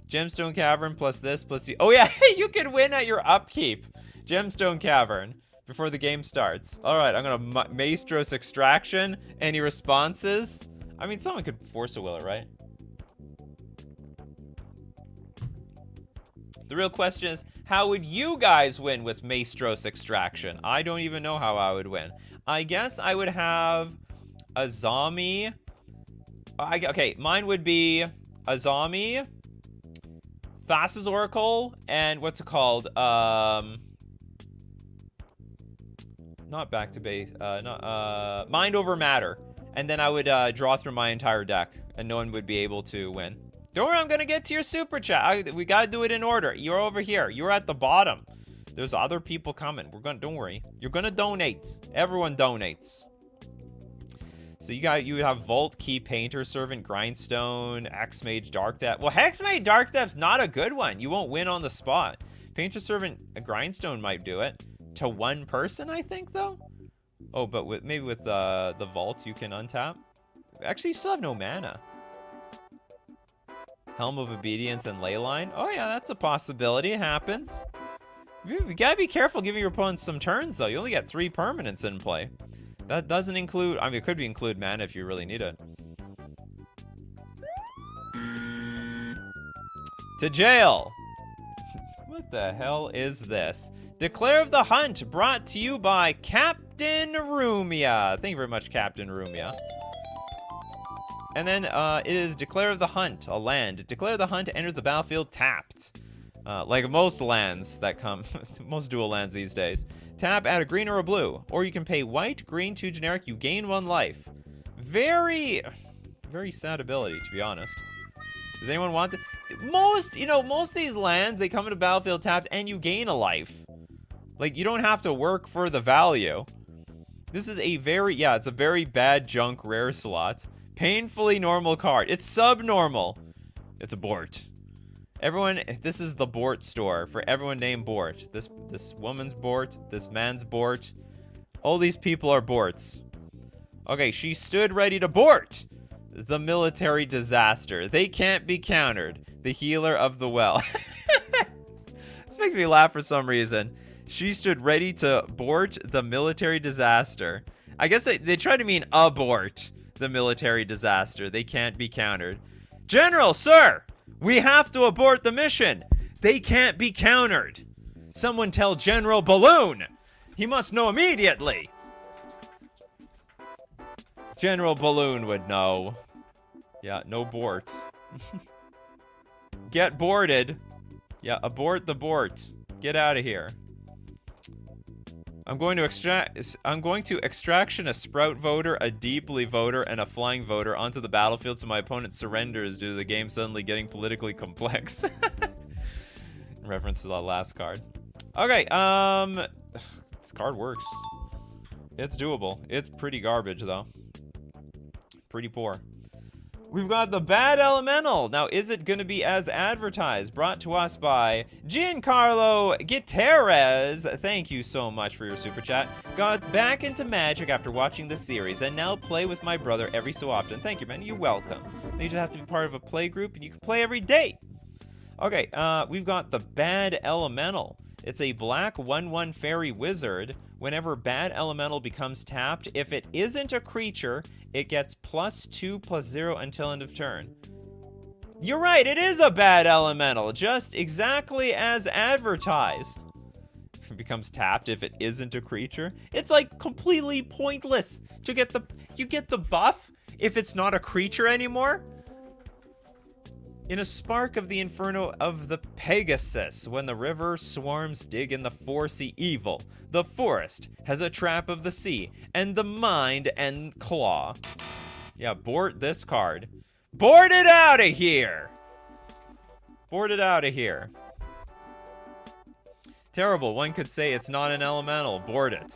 Gemstone Cavern plus this plus the... Oh yeah, you can win at your upkeep. Gemstone Cavern before the game starts. All right, I'm gonna Maestros Extraction. Any responses? I mean, someone could force a will it, right? The real question is, how would you guys win with Maestros Extraction? I don't even know how I would win. I guess I would have Azami. Okay, mine would be Azami, Thassa's Oracle, and what's it called? Not back to base. Mind over Matter. And then I would draw through my entire deck, and no one would be able to win. Don't worry, I'm gonna get to your super chat. We gotta do it in order. You're over here. You're at the bottom. There's other people coming. Don't worry. You're gonna donate. Everyone donates. So you have Vault, Key, Painter, Servant, Grindstone, X-Mage, Dark Depth. Well, Hexmage, Dark Depth's not a good one. You won't win on the spot. Painter, Servant, Grindstone might do it. To one person, I think, though. Oh, but maybe with the Vault, you can untap. Actually, you still have no mana. Helm of Obedience and Leyline. Oh, yeah, that's a possibility. It happens. You gotta be careful giving your opponents some turns, though. You only get 3 permanents in play. That doesn't include... I mean, it could include mana if you really need it. To jail! What the hell is this? Declare of the Hunt, brought to you by Captain Rumia. Thank you very much, Captain Rumia. And then it is Declare of the Hunt, a land. Declare of the Hunt enters the battlefield tapped. Like most lands that come, most dual lands these days. Tap, add a green or a blue. Or you can pay white, green, 2 generic, you gain 1 life. Very, very sad ability, to be honest. Does anyone want that? Most of these lands, they come into battlefield tapped and you gain a life. Like, you don't have to work for the value. This is a very, yeah, it's a very bad junk rare slot. Painfully normal card. It's subnormal. It's a Bort. Everyone, this is the Bort store for everyone named Bort. This woman's Bort. This man's Bort. All these people are Borts. Okay, she stood ready to Bort. The military disaster. They can't be countered. The healer of the well. This makes me laugh for some reason. She stood ready to Bort the military disaster. I guess they try to mean abort the military disaster. They can't be countered. General, sir, we have to abort the mission. They can't be countered. Someone tell General Balloon. He must know immediately. General Balloon would know. Yeah, no Bort. Get boarded. Yeah, abort the Bort. Get out of here. I'm going to extraction a Sprout voter, a Deeply voter, and a Flying voter onto the battlefield so my opponent surrenders due to the game suddenly getting politically complex. In reference to the last card. Okay, this card works. It's doable. It's pretty garbage, though. Pretty poor. We've got the Bad Elemental. Now, is it going to be as advertised? Brought to us by Giancarlo Gutierrez. Thank you so much for your super chat. Got back into Magic after watching the series and now play with my brother every so often. Thank you, man. You're welcome. You just have to be part of a play group and you can play every day. Okay, we've got the Bad Elemental. It's a black 1/1 fairy wizard. Whenever bad elemental becomes tapped, if it isn't a creature, it gets +2/+0 until end of turn. You're right, it is a bad elemental, just exactly as advertised. If it becomes tapped if it isn't a creature, it's like completely pointless to get the you get the buff if it's not a creature anymore. In a spark of the inferno of the Pegasus, when the river swarms dig in the foresea evil, the forest has a trap of the sea, and the mind and claw. Yeah, board this card. Board it out of here! Board it out of here. Terrible, one could say it's not an elemental. Board it.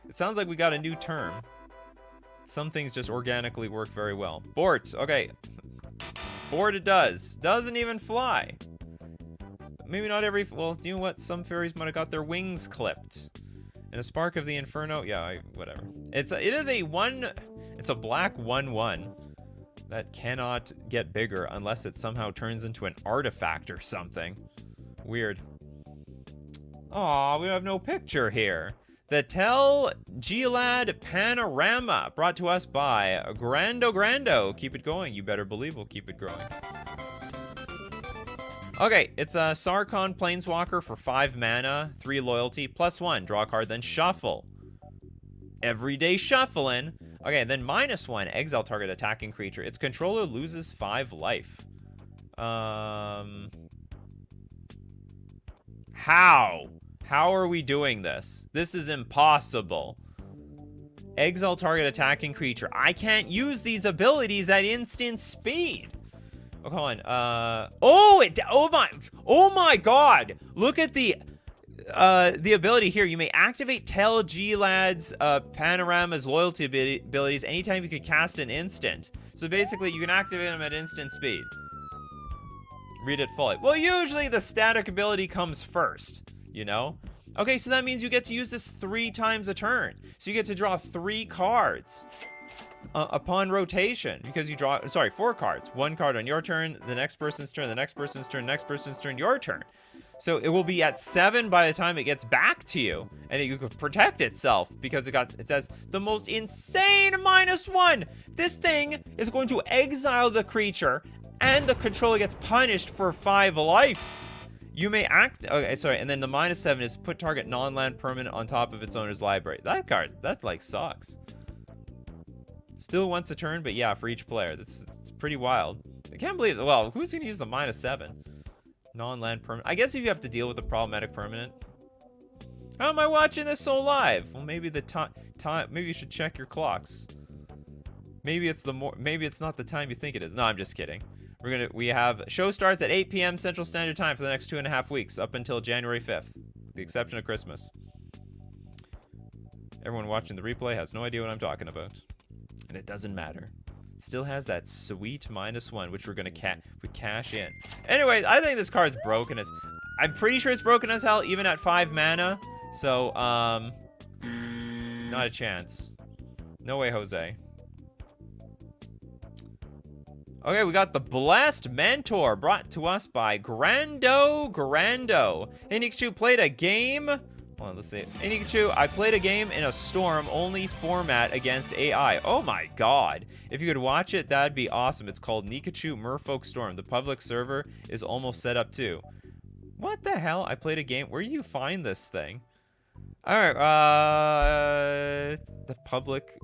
It sounds like we got a new term. Some things just organically work very well. Bort, okay. Board it does. Doesn't even fly. Maybe not every... Well, you know what? Some fairies might have got their wings clipped. And a spark of the inferno... Yeah, whatever. It is a one... It's a black 1/1 that cannot get bigger unless it somehow turns into an artifact or something. Weird. Aw, we have no picture here. The Tel Gilad Panorama, brought to us by Grando. Keep it going. You better believe we'll keep it growing. Okay, it's a Sarkhan Planeswalker for 5 mana, 3 loyalty, +1. Draw a card, then shuffle. Everyday shuffling. Okay, then -1. Exile target attacking creature. Its controller loses 5 life. How? How are we doing this? This is impossible. Exile target attacking creature. I can't use these abilities at instant speed. Oh, come on. Oh my god. Look at the ability here. You may activate Tel Gilad's Panorama's loyalty abilities anytime you could cast an instant. So basically, you can activate them at instant speed. Read it fully. Well, usually the static ability comes first, you know? Okay, so that means you get to use this 3 times a turn. So you get to draw 3 cards upon rotation, because you draw, sorry, 4 cards. 1 card on your turn, the next person's turn, the next person's turn, next person's turn, your turn. So it will be at 7 by the time it gets back to you, and it could protect itself because it says the most insane -1. This thing is going to exile the creature, and the controller gets punished for 5 life. You may act, okay, sorry, and then the -7 is put target non-land permanent on top of its owner's library. That card, that like sucks. Still once a turn, but yeah, for each player. It's pretty wild. I can't believe, well, who's gonna use the -7? Non-land permanent. I guess if you have to deal with a problematic permanent. How am I watching this so live? Well, maybe the time, maybe you should check your clocks. Maybe it's maybe it's not the time you think it is. No, I'm just kidding. We have, show starts at 8 p.m. Central Standard Time for the next 2.5 weeks, up until January 5th, with the exception of Christmas. Everyone watching the replay has no idea what I'm talking about. And it doesn't matter. It still has that sweet -1, which we're gonna cash in. Anyway, I think this card's broken as... I'm pretty sure it's broken as hell, even at 5 mana. So, not a chance. No way, Jose. Okay, we got the Blessed Mentor, brought to us by Grando. Hey, Nikachu, played a game... Hold on, let's see. Hey, Nikachu, I played a game in a Storm-only format against AI. Oh my god. If you could watch it, that'd be awesome. It's called Nikachu Merfolk Storm. The public server is almost set up too. What the hell? I played a game... Where do you find this thing? Alright, the public...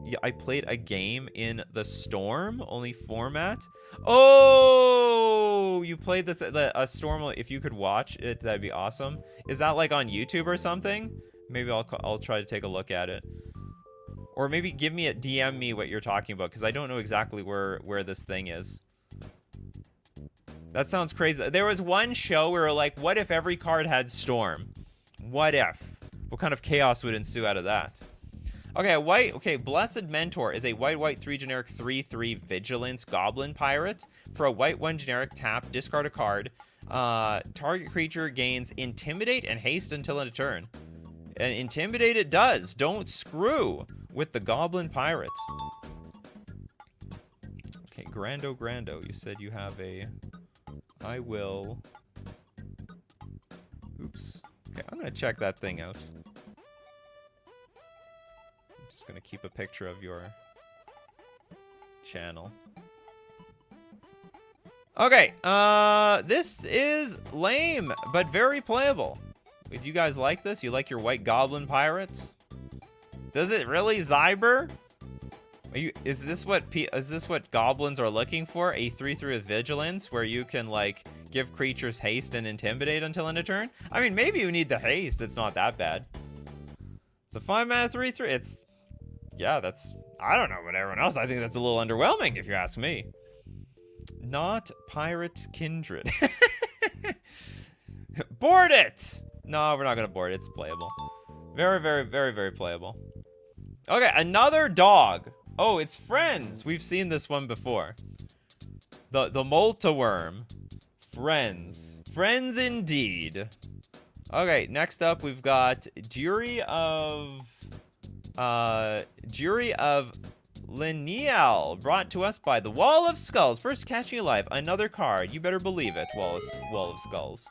Yeah, I played a game in the Storm-only format. Oh, you played a Storm. If you could watch it, that'd be awesome. Is that like on YouTube or something? Maybe I'll try to take a look at it. Or maybe DM me what you're talking about, because I don't know exactly where this thing is. That sounds crazy. There was one show where we were like, what if every card had Storm? What if? What kind of chaos would ensue out of that? Okay, Blessed Mentor is a white 3 generic 3/3 Vigilance Goblin Pirate. For a white 1 generic, tap, discard a card. Target creature gains Intimidate and Haste until end of turn. And Intimidate it does. Don't screw with the Goblin Pirate. Okay, Grando, you said you have a... I will... Oops. Okay, I'm gonna check that thing out. I'm just gonna keep a picture of your channel. Okay, this is lame, but very playable. Do you guys like this? You like your white goblin pirate? Does it really, Zyber? Is this what goblins are looking for? A 3/3 with vigilance, where you can like give creatures haste and intimidate until end of turn? I mean, maybe you need the haste. It's not that bad. It's a 5-mana 3/3. It's, yeah, that's, I don't know about everyone else. I think that's a little underwhelming if you ask me. Not pirate kindred. Board it! No, we're not gonna board it. It's playable. Very, very, very, very playable. Okay, another dog. Oh, it's Friends. We've seen this one before. The Moltaworm. Friends. Friends indeed. Okay, next up we've got Jury of Lineal, brought to us by the Wall of Skulls. First catching alive, another card. You better believe it, Wall of Skulls.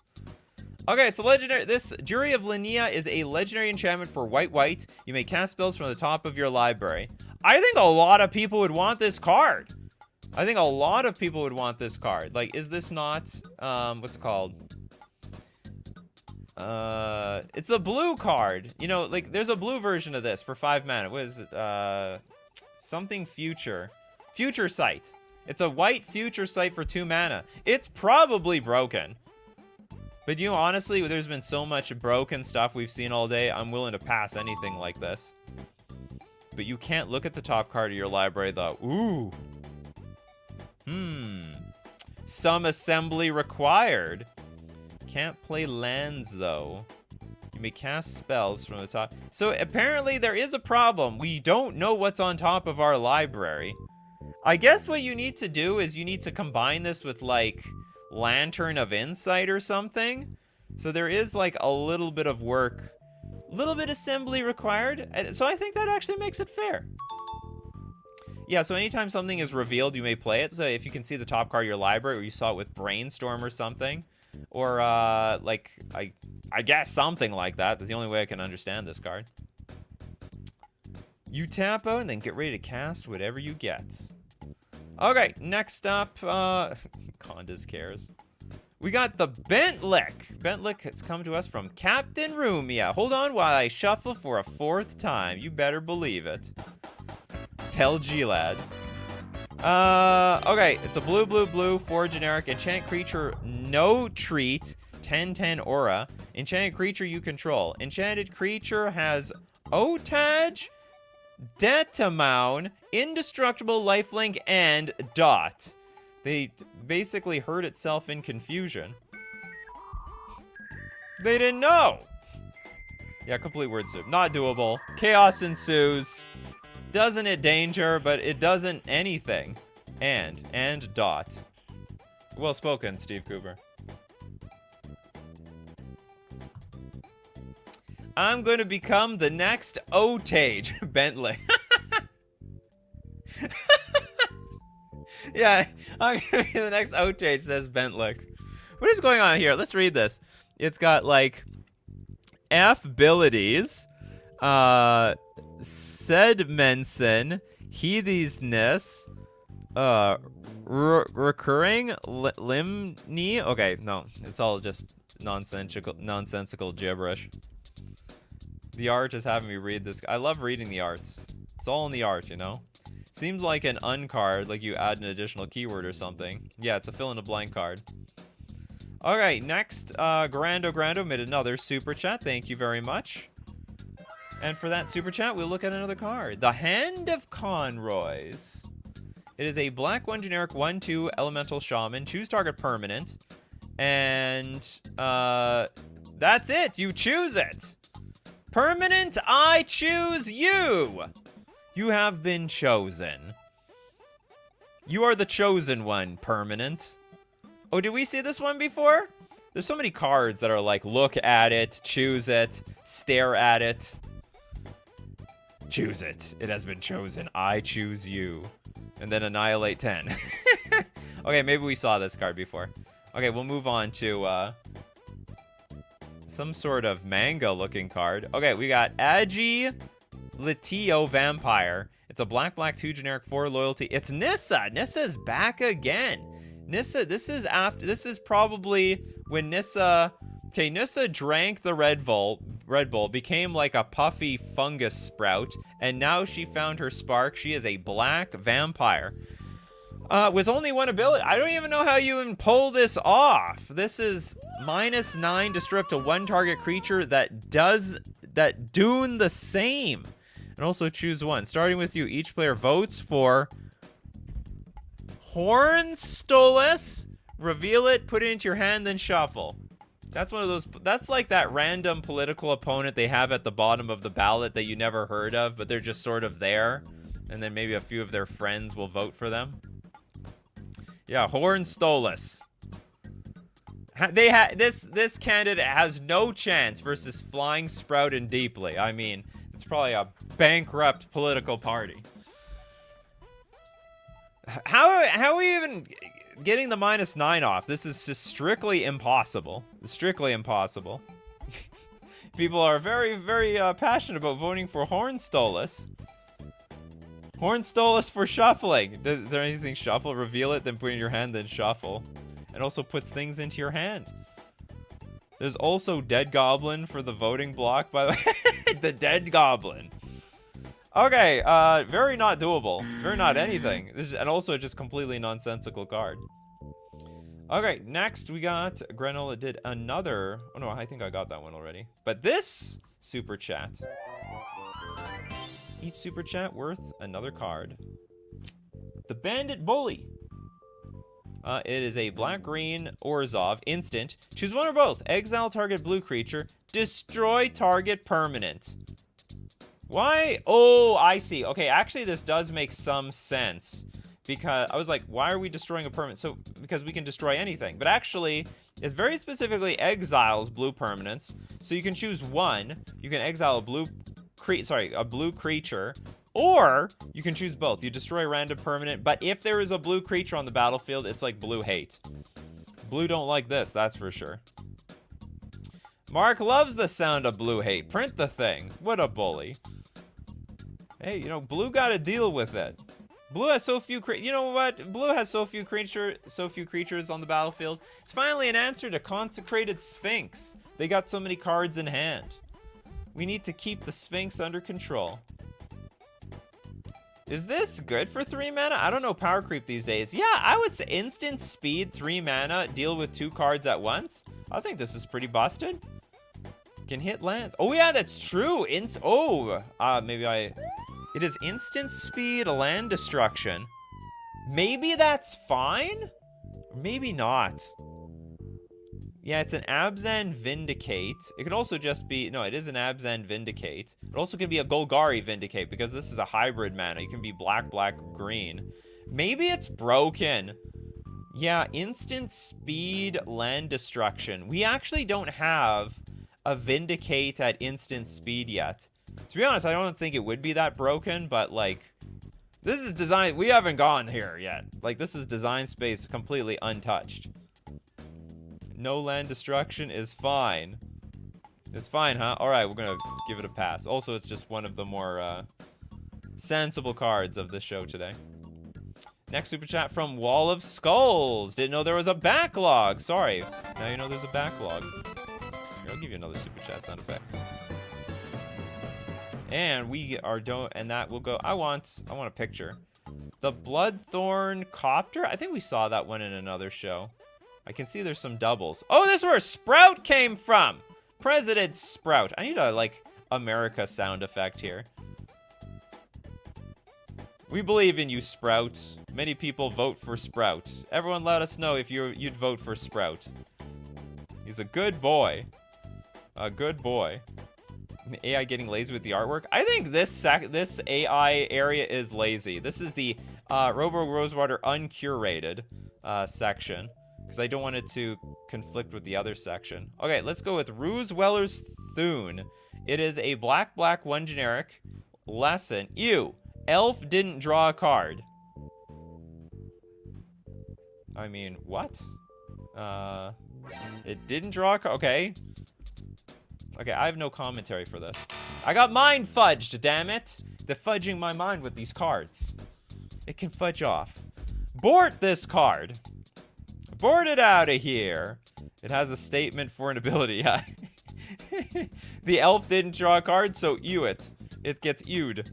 Okay, it's a legendary. This Jury of Linnea is a legendary enchantment for white. You may cast spells from the top of your library. I think a lot of people would want this card. I think a lot of people would want this card. Like, is this not, what's it called? It's the blue card. You know, like, there's a blue version of this for 5 mana. What is it? Something Future. Future Sight. It's a white Future Sight for 2 mana. It's probably broken. But you know, honestly, there's been so much broken stuff we've seen all day, I'm willing to pass anything like this. But you can't look at the top card of your library though. Ooh. Some assembly required. Can't play lands though. You may cast spells from the top. So apparently there is a problem. We don't know what's on top of our library. I guess what you need to do is you need to combine this with like Lantern of Insight or something. So there is like a little bit of work, a little bit assembly required. So I think that actually makes it fair. Yeah, so anytime something is revealed, you may play it. So if you can see the top card of your library, or you saw it with Brainstorm or something, or like I guess something like that. That's the only way I can understand this card. You tap out and then get ready to cast whatever you get. Okay, next up, Condas cares. We got the Bentlick. Bentlick has come to us from Captain Rumia. Hold on while I shuffle for a 4th time. You better believe it. Tell G-Lad. Okay, it's a blue, 4 generic. Enchant creature, no treat. 10/10 aura. Enchanted creature you control. Enchanted creature has Otaj, Detamoun, Indestructible, Lifelink, and Dot. They basically hurt itself in confusion. They didn't know. Yeah, complete word soup. Not doable. Chaos ensues. Doesn't it danger, but it doesn't anything. And Dot. Well spoken, Steve Cooper. I'm going to become the next Otage. Bentley. Yeah, I'm going to be the next Otage, says Bentlick. What is going on here? Let's read this. It's got, like, F abilities, Sedmenson, Heedisness, recurring Limni. Okay, no, it's all just nonsensical gibberish. The art is having me read this. I love reading the arts. It's all in the art, you know? Seems like an uncard, like you add an additional keyword or something. Yeah, it's a fill-in-a-blank card. Okay, next, Grando made another super chat. Thank you very much. And for that super chat, we'll look at another card. The Hand of Conroys. It is a black 1 generic 1/2 elemental shaman. Choose target permanent. And, that's it. You choose it. Permanent, I choose you. You have been chosen. You are the chosen one, permanent. Oh, did we see this one before? There's so many cards that are like, look at it, choose it, stare at it. Choose it. It has been chosen. I choose you. And then annihilate 10. Okay, maybe we saw this card before. Okay, we'll move on to some sort of manga-looking card. Okay, we got Agi Litio Vampire. It's a black 2 generic 4 loyalty. It's Nissa. Nissa's back again. Nissa, this is probably when Nissa... Okay, Nissa drank the Red Bull, became like a puffy fungus sprout, and now she found her spark. She is a black vampire. With only one ability. I don't even know how you even pull this off. This is -9 to strip to one target creature that does Dune the same. And also choose one. Starting with you, each player votes for Hornstolus. Reveal it, put it into your hand, then shuffle. That's one of those, that's like that random political opponent they have at the bottom of the ballot that you never heard of, but they're just sort of there. And then maybe a few of their friends will vote for them. Yeah, Hornstolus. This candidate has no chance versus Flying Sprout and Deeply. I mean, it's probably a bankrupt political party. How are we even getting the -9 off? This is just strictly impossible. Strictly impossible. People are very, very passionate about voting for Hornstolus. Hornstolus for shuffling. Is there anything shuffle? Reveal it, then put it in your hand, then shuffle. It also puts things into your hand. There's also Dead Goblin for the voting block, by the way. The Dead Goblin. Okay, very not doable. Very not anything. This is, and also just completely nonsensical card. Okay, next we got Granola did another... Oh no, I think I got that one already. But this super chat. Each super chat worth another card. The Bandit Bully. It is a black-green Orzhov instant. Choose one or both. Exile target blue creature. Destroy target permanent. Why? Oh, I see. Okay, actually this does make some sense. Because I was like, why are we destroying a permanent? So, because we can destroy anything. But actually, it very specifically exiles blue permanents. So you can choose one. You can exile a blue creature. Or you can choose both. You destroy a random permanent, but if there is a blue creature on the battlefield, it's like blue hate. Blue don't like this, that's for sure. Mark loves the sound of blue hate. Print the thing. What a bully. Hey, you know, blue got to deal with it. Blue has so few you know what? Blue has so few creatures on the battlefield. It's finally an answer to Consecrated Sphinx. They got so many cards in hand. We need to keep the Sphinx under control. Is this good for 3 mana? I don't know power creep these days. Yeah, I would say instant speed, 3 mana, deal with 2 cards at once. I think this is pretty busted. Can hit lands. Oh yeah, that's true. It is instant speed, land destruction. Maybe that's fine? Or maybe not. Yeah, it's an Abzan Vindicate. It could also just be... No, it is an Abzan Vindicate. It also can be a Golgari Vindicate because this is a hybrid mana. You can be black, green. Maybe it's broken. Yeah, instant speed, land destruction. We actually don't have a Vindicate at instant speed yet. To be honest, I don't think it would be that broken, but like... This is design... We haven't gone here yet. Like, this is design space completely untouched. No land destruction is fine. It's fine, huh? Alright, we're gonna give it a pass. Also, it's just one of the more sensible cards of the show today. Next super chat from Wall of Skulls. Didn't know there was a backlog. Sorry. Now you know there's a backlog. Here, I'll give you another super chat sound effect. And we are and that will go. I want a picture. The Bloodthorn Copter. I think we saw that one in another show. I can see there's some doubles. Oh, this is where Sprout came from. President Sprout. I need a, like, America sound effect here. We believe in you, Sprout. Many people vote for Sprout. Everyone let us know if you'd vote for Sprout. He's a good boy. A good boy. AI getting lazy with the artwork. I think this AI area is lazy. This is the Robo Rosewater uncurated section. Because I don't want it to conflict with the other section. Okay, let's go with Rooseweller's Thune. It is a black 1 generic. Lesson. Ew. Elf didn't draw a card. I mean, what? It didn't draw a card. Okay. Okay, I have no commentary for this. I got mind fudged, damn it. They're fudging my mind with these cards. It can fudge off. Board this card. Board it out of here. It has a statement for an ability. The elf didn't draw a card, so ew it. It gets ewed.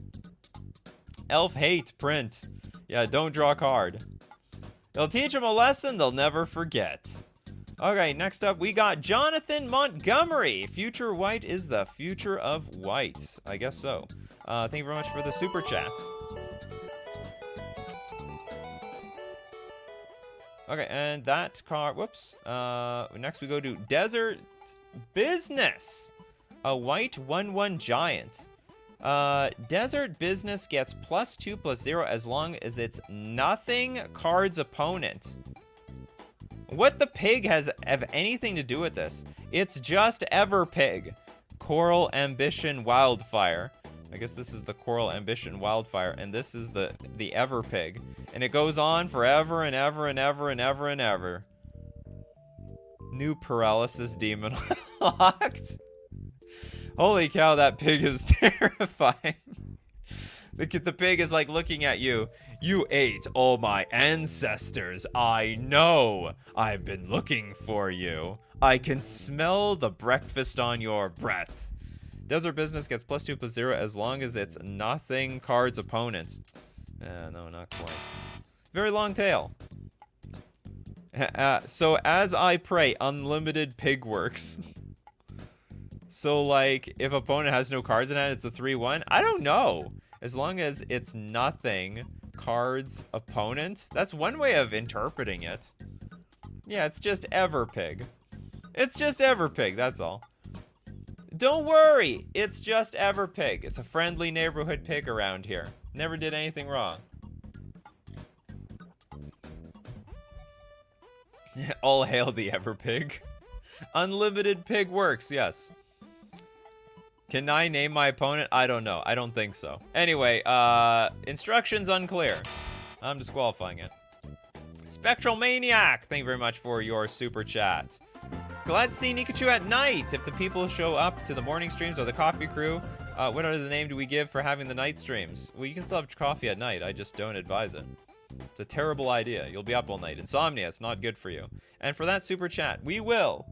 Elf hate print. Yeah, don't draw a card. It'll teach them a lesson they'll never forget. Okay, next up we got Jonathan Montgomery. Future white is the future of white. I guess so. Thank you very much for the super chat. Okay, and that card, whoops. Next we go to Desert Business. A white 1/1 giant. Desert Business gets +2/+0 as long as it's nothing card's opponent. What the pig have anything to do with this? It's just Everpig. Coral Ambition Wildfire. I guess this is the Coral Ambition Wildfire, and this is the Everpig. And it goes on forever and ever and ever and ever and ever. New Paralysis Demon locked. Holy cow, that pig is terrifying. The pig is like looking at you. You ate all my ancestors. I know. I've been looking for you. I can smell the breakfast on your breath. Desert Business gets +2/+0 as long as it's nothing card's opponent. No, not quite. Very long tail. So as I pray, unlimited pig works. So like, if opponent has no cards in hand, it's a 3/1. I don't know. As long as it's nothing cards opponent. That's one way of interpreting it. Yeah, it's just Everpig. It's just Everpig, that's all. Don't worry, it's just Everpig. It's a friendly neighborhood pig around here. Never did anything wrong. All hail the Everpig. Unlimited pig works, yes. Can I name my opponent? I don't know. I don't think so. Anyway, instructions unclear. I'm disqualifying it. Spectral Maniac, thank you very much for your super chat. Glad to see Nikachu at night. If the people show up to the morning streams or the coffee crew, what other name do we give for having the night streams? Well, you can still have coffee at night. I just don't advise it. It's a terrible idea. You'll be up all night. Insomnia, it's not good for you. And for that super chat, we will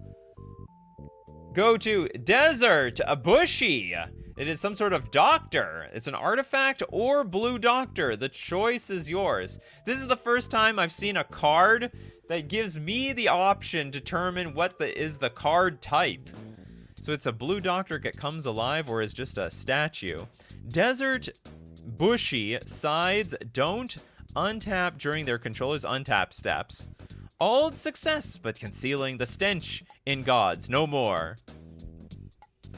go to Desert Bushy. It is some sort of doctor. It's an artifact or blue doctor. The choice is yours. This is the first time I've seen a card that gives me the option to determine what is the card type. So it's a blue doctor that comes alive or is just a statue. Desert Bushy sides don't untap during their controller's untap steps. All success, but concealing the stench in gods, no more.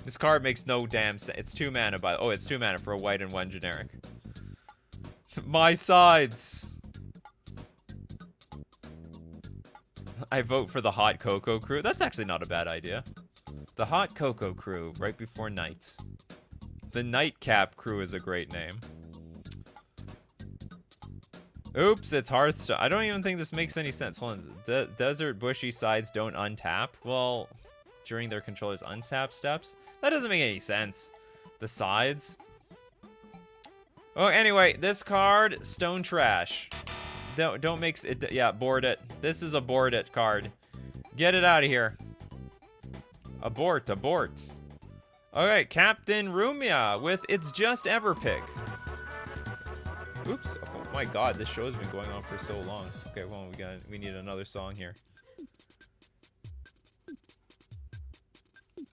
This card makes no damn sense. It's 2 mana it's 2 mana for a white and 1 generic. My sides. I vote for the Hot Cocoa Crew. That's actually not a bad idea. The Hot Cocoa Crew, right before night. The Nightcap Crew is a great name. Oops, it's Hearthstone. I don't even think this makes any sense. Hold on. Desert Bushy sides don't untap. Well, during their controller's untap steps? That doesn't make any sense. The sides? Oh, anyway, this card, Stone Trash. Don't mix it. Yeah, board it. This is a board it card. Get it out of here. Abort, abort. Okay, Captain Rumia with It's Just Everpig. Oops. Oh my god, this show's been going on for so long. Okay, well, we need another song here.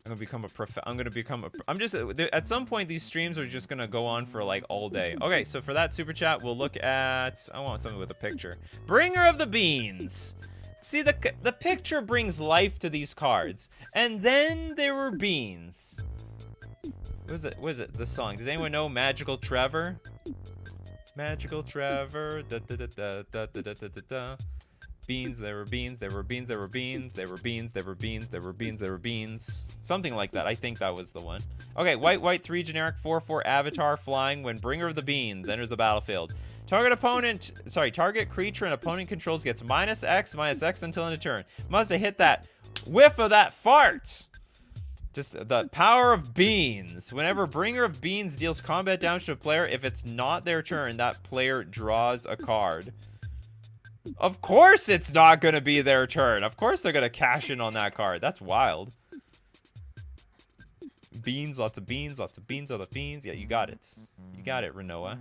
I'm gonna become a at some point these streams are just gonna go on for like all day. Okay, so for that super chat, we'll look at, I want something with a picture. Bringer of the Beans. See, the picture brings life to these cards. And then there were beans. What is it? The song. Does anyone know Magical Trevor? Magical Trevor. Da da da da da da da da da. Beans, there were beans, there were beans, there were beans, there were beans, there were beans, there were beans, there were beans. Something like that. I think that was the one. Okay, white 3 generic 4/4 avatar flying when Bringer of the Beans enters the battlefield. Target creature and opponent controls gets -X until end of turn. Must have hit that whiff of that fart. Just the power of beans. Whenever Bringer of Beans deals combat damage to a player, if it's not their turn, that player draws a card. Of course it's not going to be their turn. Of course they're going to cash in on that card. That's wild. Beans, lots of beans, lots of beans, other beans. Yeah, you got it. You got it, Renoa.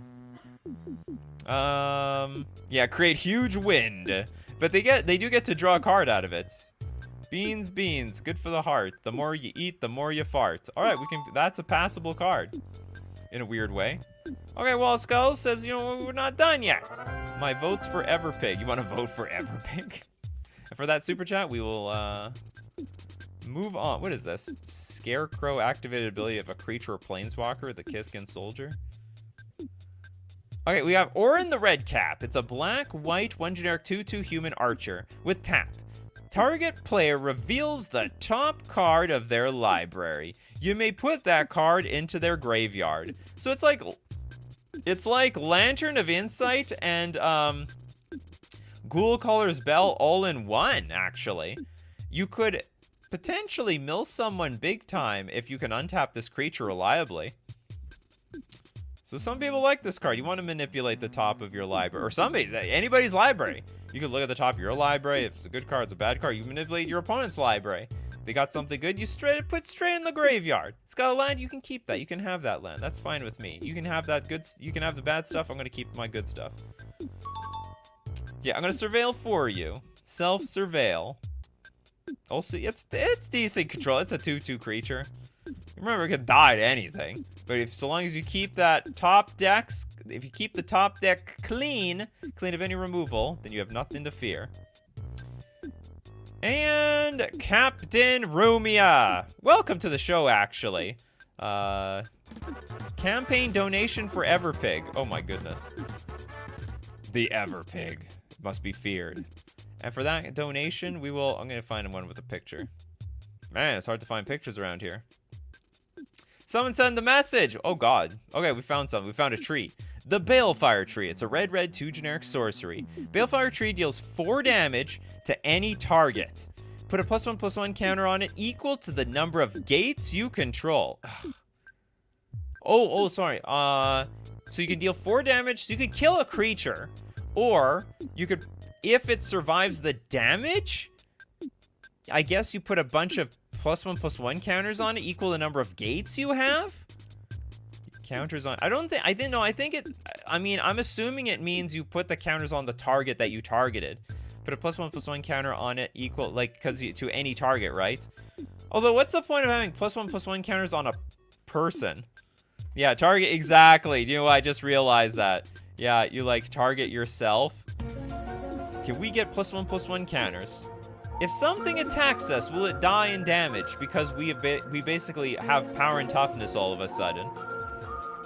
Yeah, create huge wind. But they do get to draw a card out of it. Beans, beans, good for the heart. The more you eat, the more you fart. All right, that's a passable card in a weird way. Okay, Wall Skulls says, you know, we're not done yet. My vote's for Everpig. You want to vote for Everpig? And for that super chat, we will move on. What is this? Scarecrow activated ability of a creature or planeswalker, the Kithkin Soldier. Okay, we have Orin the Red Cap. It's a black, white, 1 generic 2/2 human archer with tap. Target player reveals the top card of their library. You may put that card into their graveyard. So it's like Lantern of Insight and Ghoul Caller's Bell all in one, actually. You could potentially mill someone big time if you can untap this creature reliably. So some people like this card. You want to manipulate the top of your library, or anybody's library. You can look at the top of your library. If it's a good card, it's a bad card. You manipulate your opponent's library. They got something good, you put straight in the graveyard. It's got a land, you can keep that. You can have that land. That's fine with me. You can have that good. You can have the bad stuff. I'm gonna keep my good stuff. Yeah, I'm gonna surveil for you. Self-surveil. Also, it's decent control. It's a 2/2 creature. Remember, it can die to anything. But so long as you keep that top deck, if you keep the top deck clean of any removal, then you have nothing to fear. And Captain Rumia, welcome to the show. Actually, campaign donation for Everpig. Oh my goodness, the Everpig must be feared. And for that donation, I'm gonna find one with a picture. Man, it's hard to find pictures around here. Someone send the message. Oh god. Okay, we found something. We found a tree. The Balefire Tree. It's a red 2 generic sorcery. Balefire Tree deals 4 damage to any target. Put a +1/+1 counter on it equal to the number of gates you control. Sorry. So you can deal 4 damage. So you could kill a creature, or you could, if it survives the damage, I guess you put a bunch of +1/+1 counters on it equal the number of gates you have. Counters on. I mean, I'm assuming it means you put the counters on the target that you targeted. Put a +1/+1 counter on it equal, like, to any target, right? Although, what's the point of having +1/+1 counters on a person? Yeah, target, exactly. You know what? I just realized that. Yeah, you, like, target yourself. Can we get +1/+1 counters? If something attacks us, will it die in damage? Because we basically have power and toughness all of a sudden.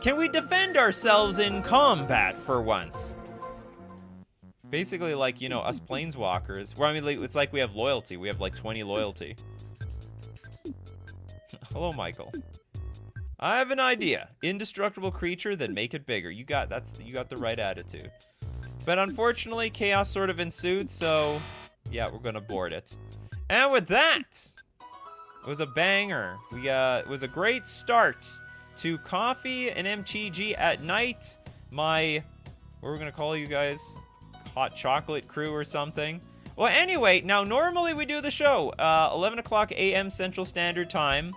Can we defend ourselves in combat for once? Basically, like, you know, us planeswalkers. Where, I mean, like, it's like we have loyalty. We have, like, 20 loyalty. Hello, Michael. I have an idea. Indestructible creature, then make it bigger. You got the right attitude. But unfortunately, chaos sort of ensued, so yeah, we're gonna board it. And with that, it was a banger. It was a great start to Coffee and MTG at night. What we're gonna call you guys, hot chocolate crew or something. Well, anyway, now normally we do the show 11 o'clock a.m. Central Standard Time.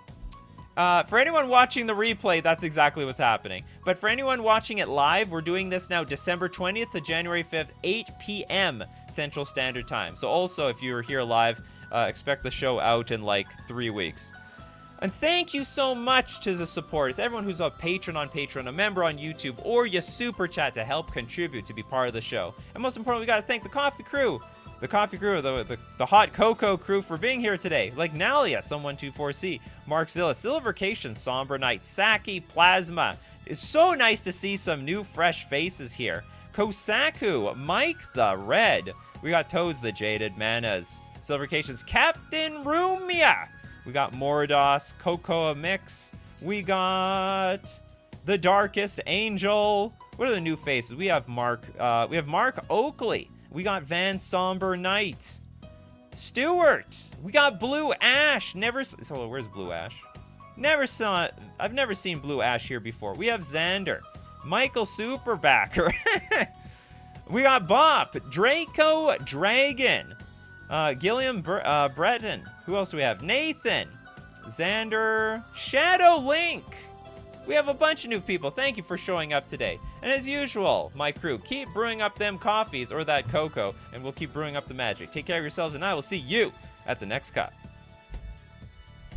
For anyone watching the replay, that's exactly what's happening. But for anyone watching it live, we're doing this now December 20th to January 5th, 8 p.m. Central Standard Time. So also, if you're here live, expect the show out in like 3 weeks. And thank you so much to the supporters, everyone who's a patron on Patreon, a member on YouTube, or you super chat to help contribute to be part of the show. And most importantly, we got to thank the coffee crew. The coffee crew, the hot cocoa crew for being here today. Like Nalia, Some124C, Mark Zilla, Silvercation, Somber Knight, Saki, Plasma. It's so nice to see some new fresh faces here. Kosaku, Mike the Red. We got Toads the Jaded Manas. Silvercation's Captain Rumia. We got Mordos, Cocoa Mix. We got The Darkest Angel. What are the new faces? We have Mark Oakley. We got Van Somber Knight. Stuart. We got Blue Ash. So where's Blue Ash? I've never seen Blue Ash here before. We have Xander, Michael Superbacker. We got Bop, Draco Dragon, Gilliam Breton. Who else do we have? Nathan, Xander, Shadow Link. We have a bunch of new people. Thank you for showing up today. And as usual, my crew, keep brewing up them coffees or that cocoa, and we'll keep brewing up the magic. Take care of yourselves, and I will see you at the next cut.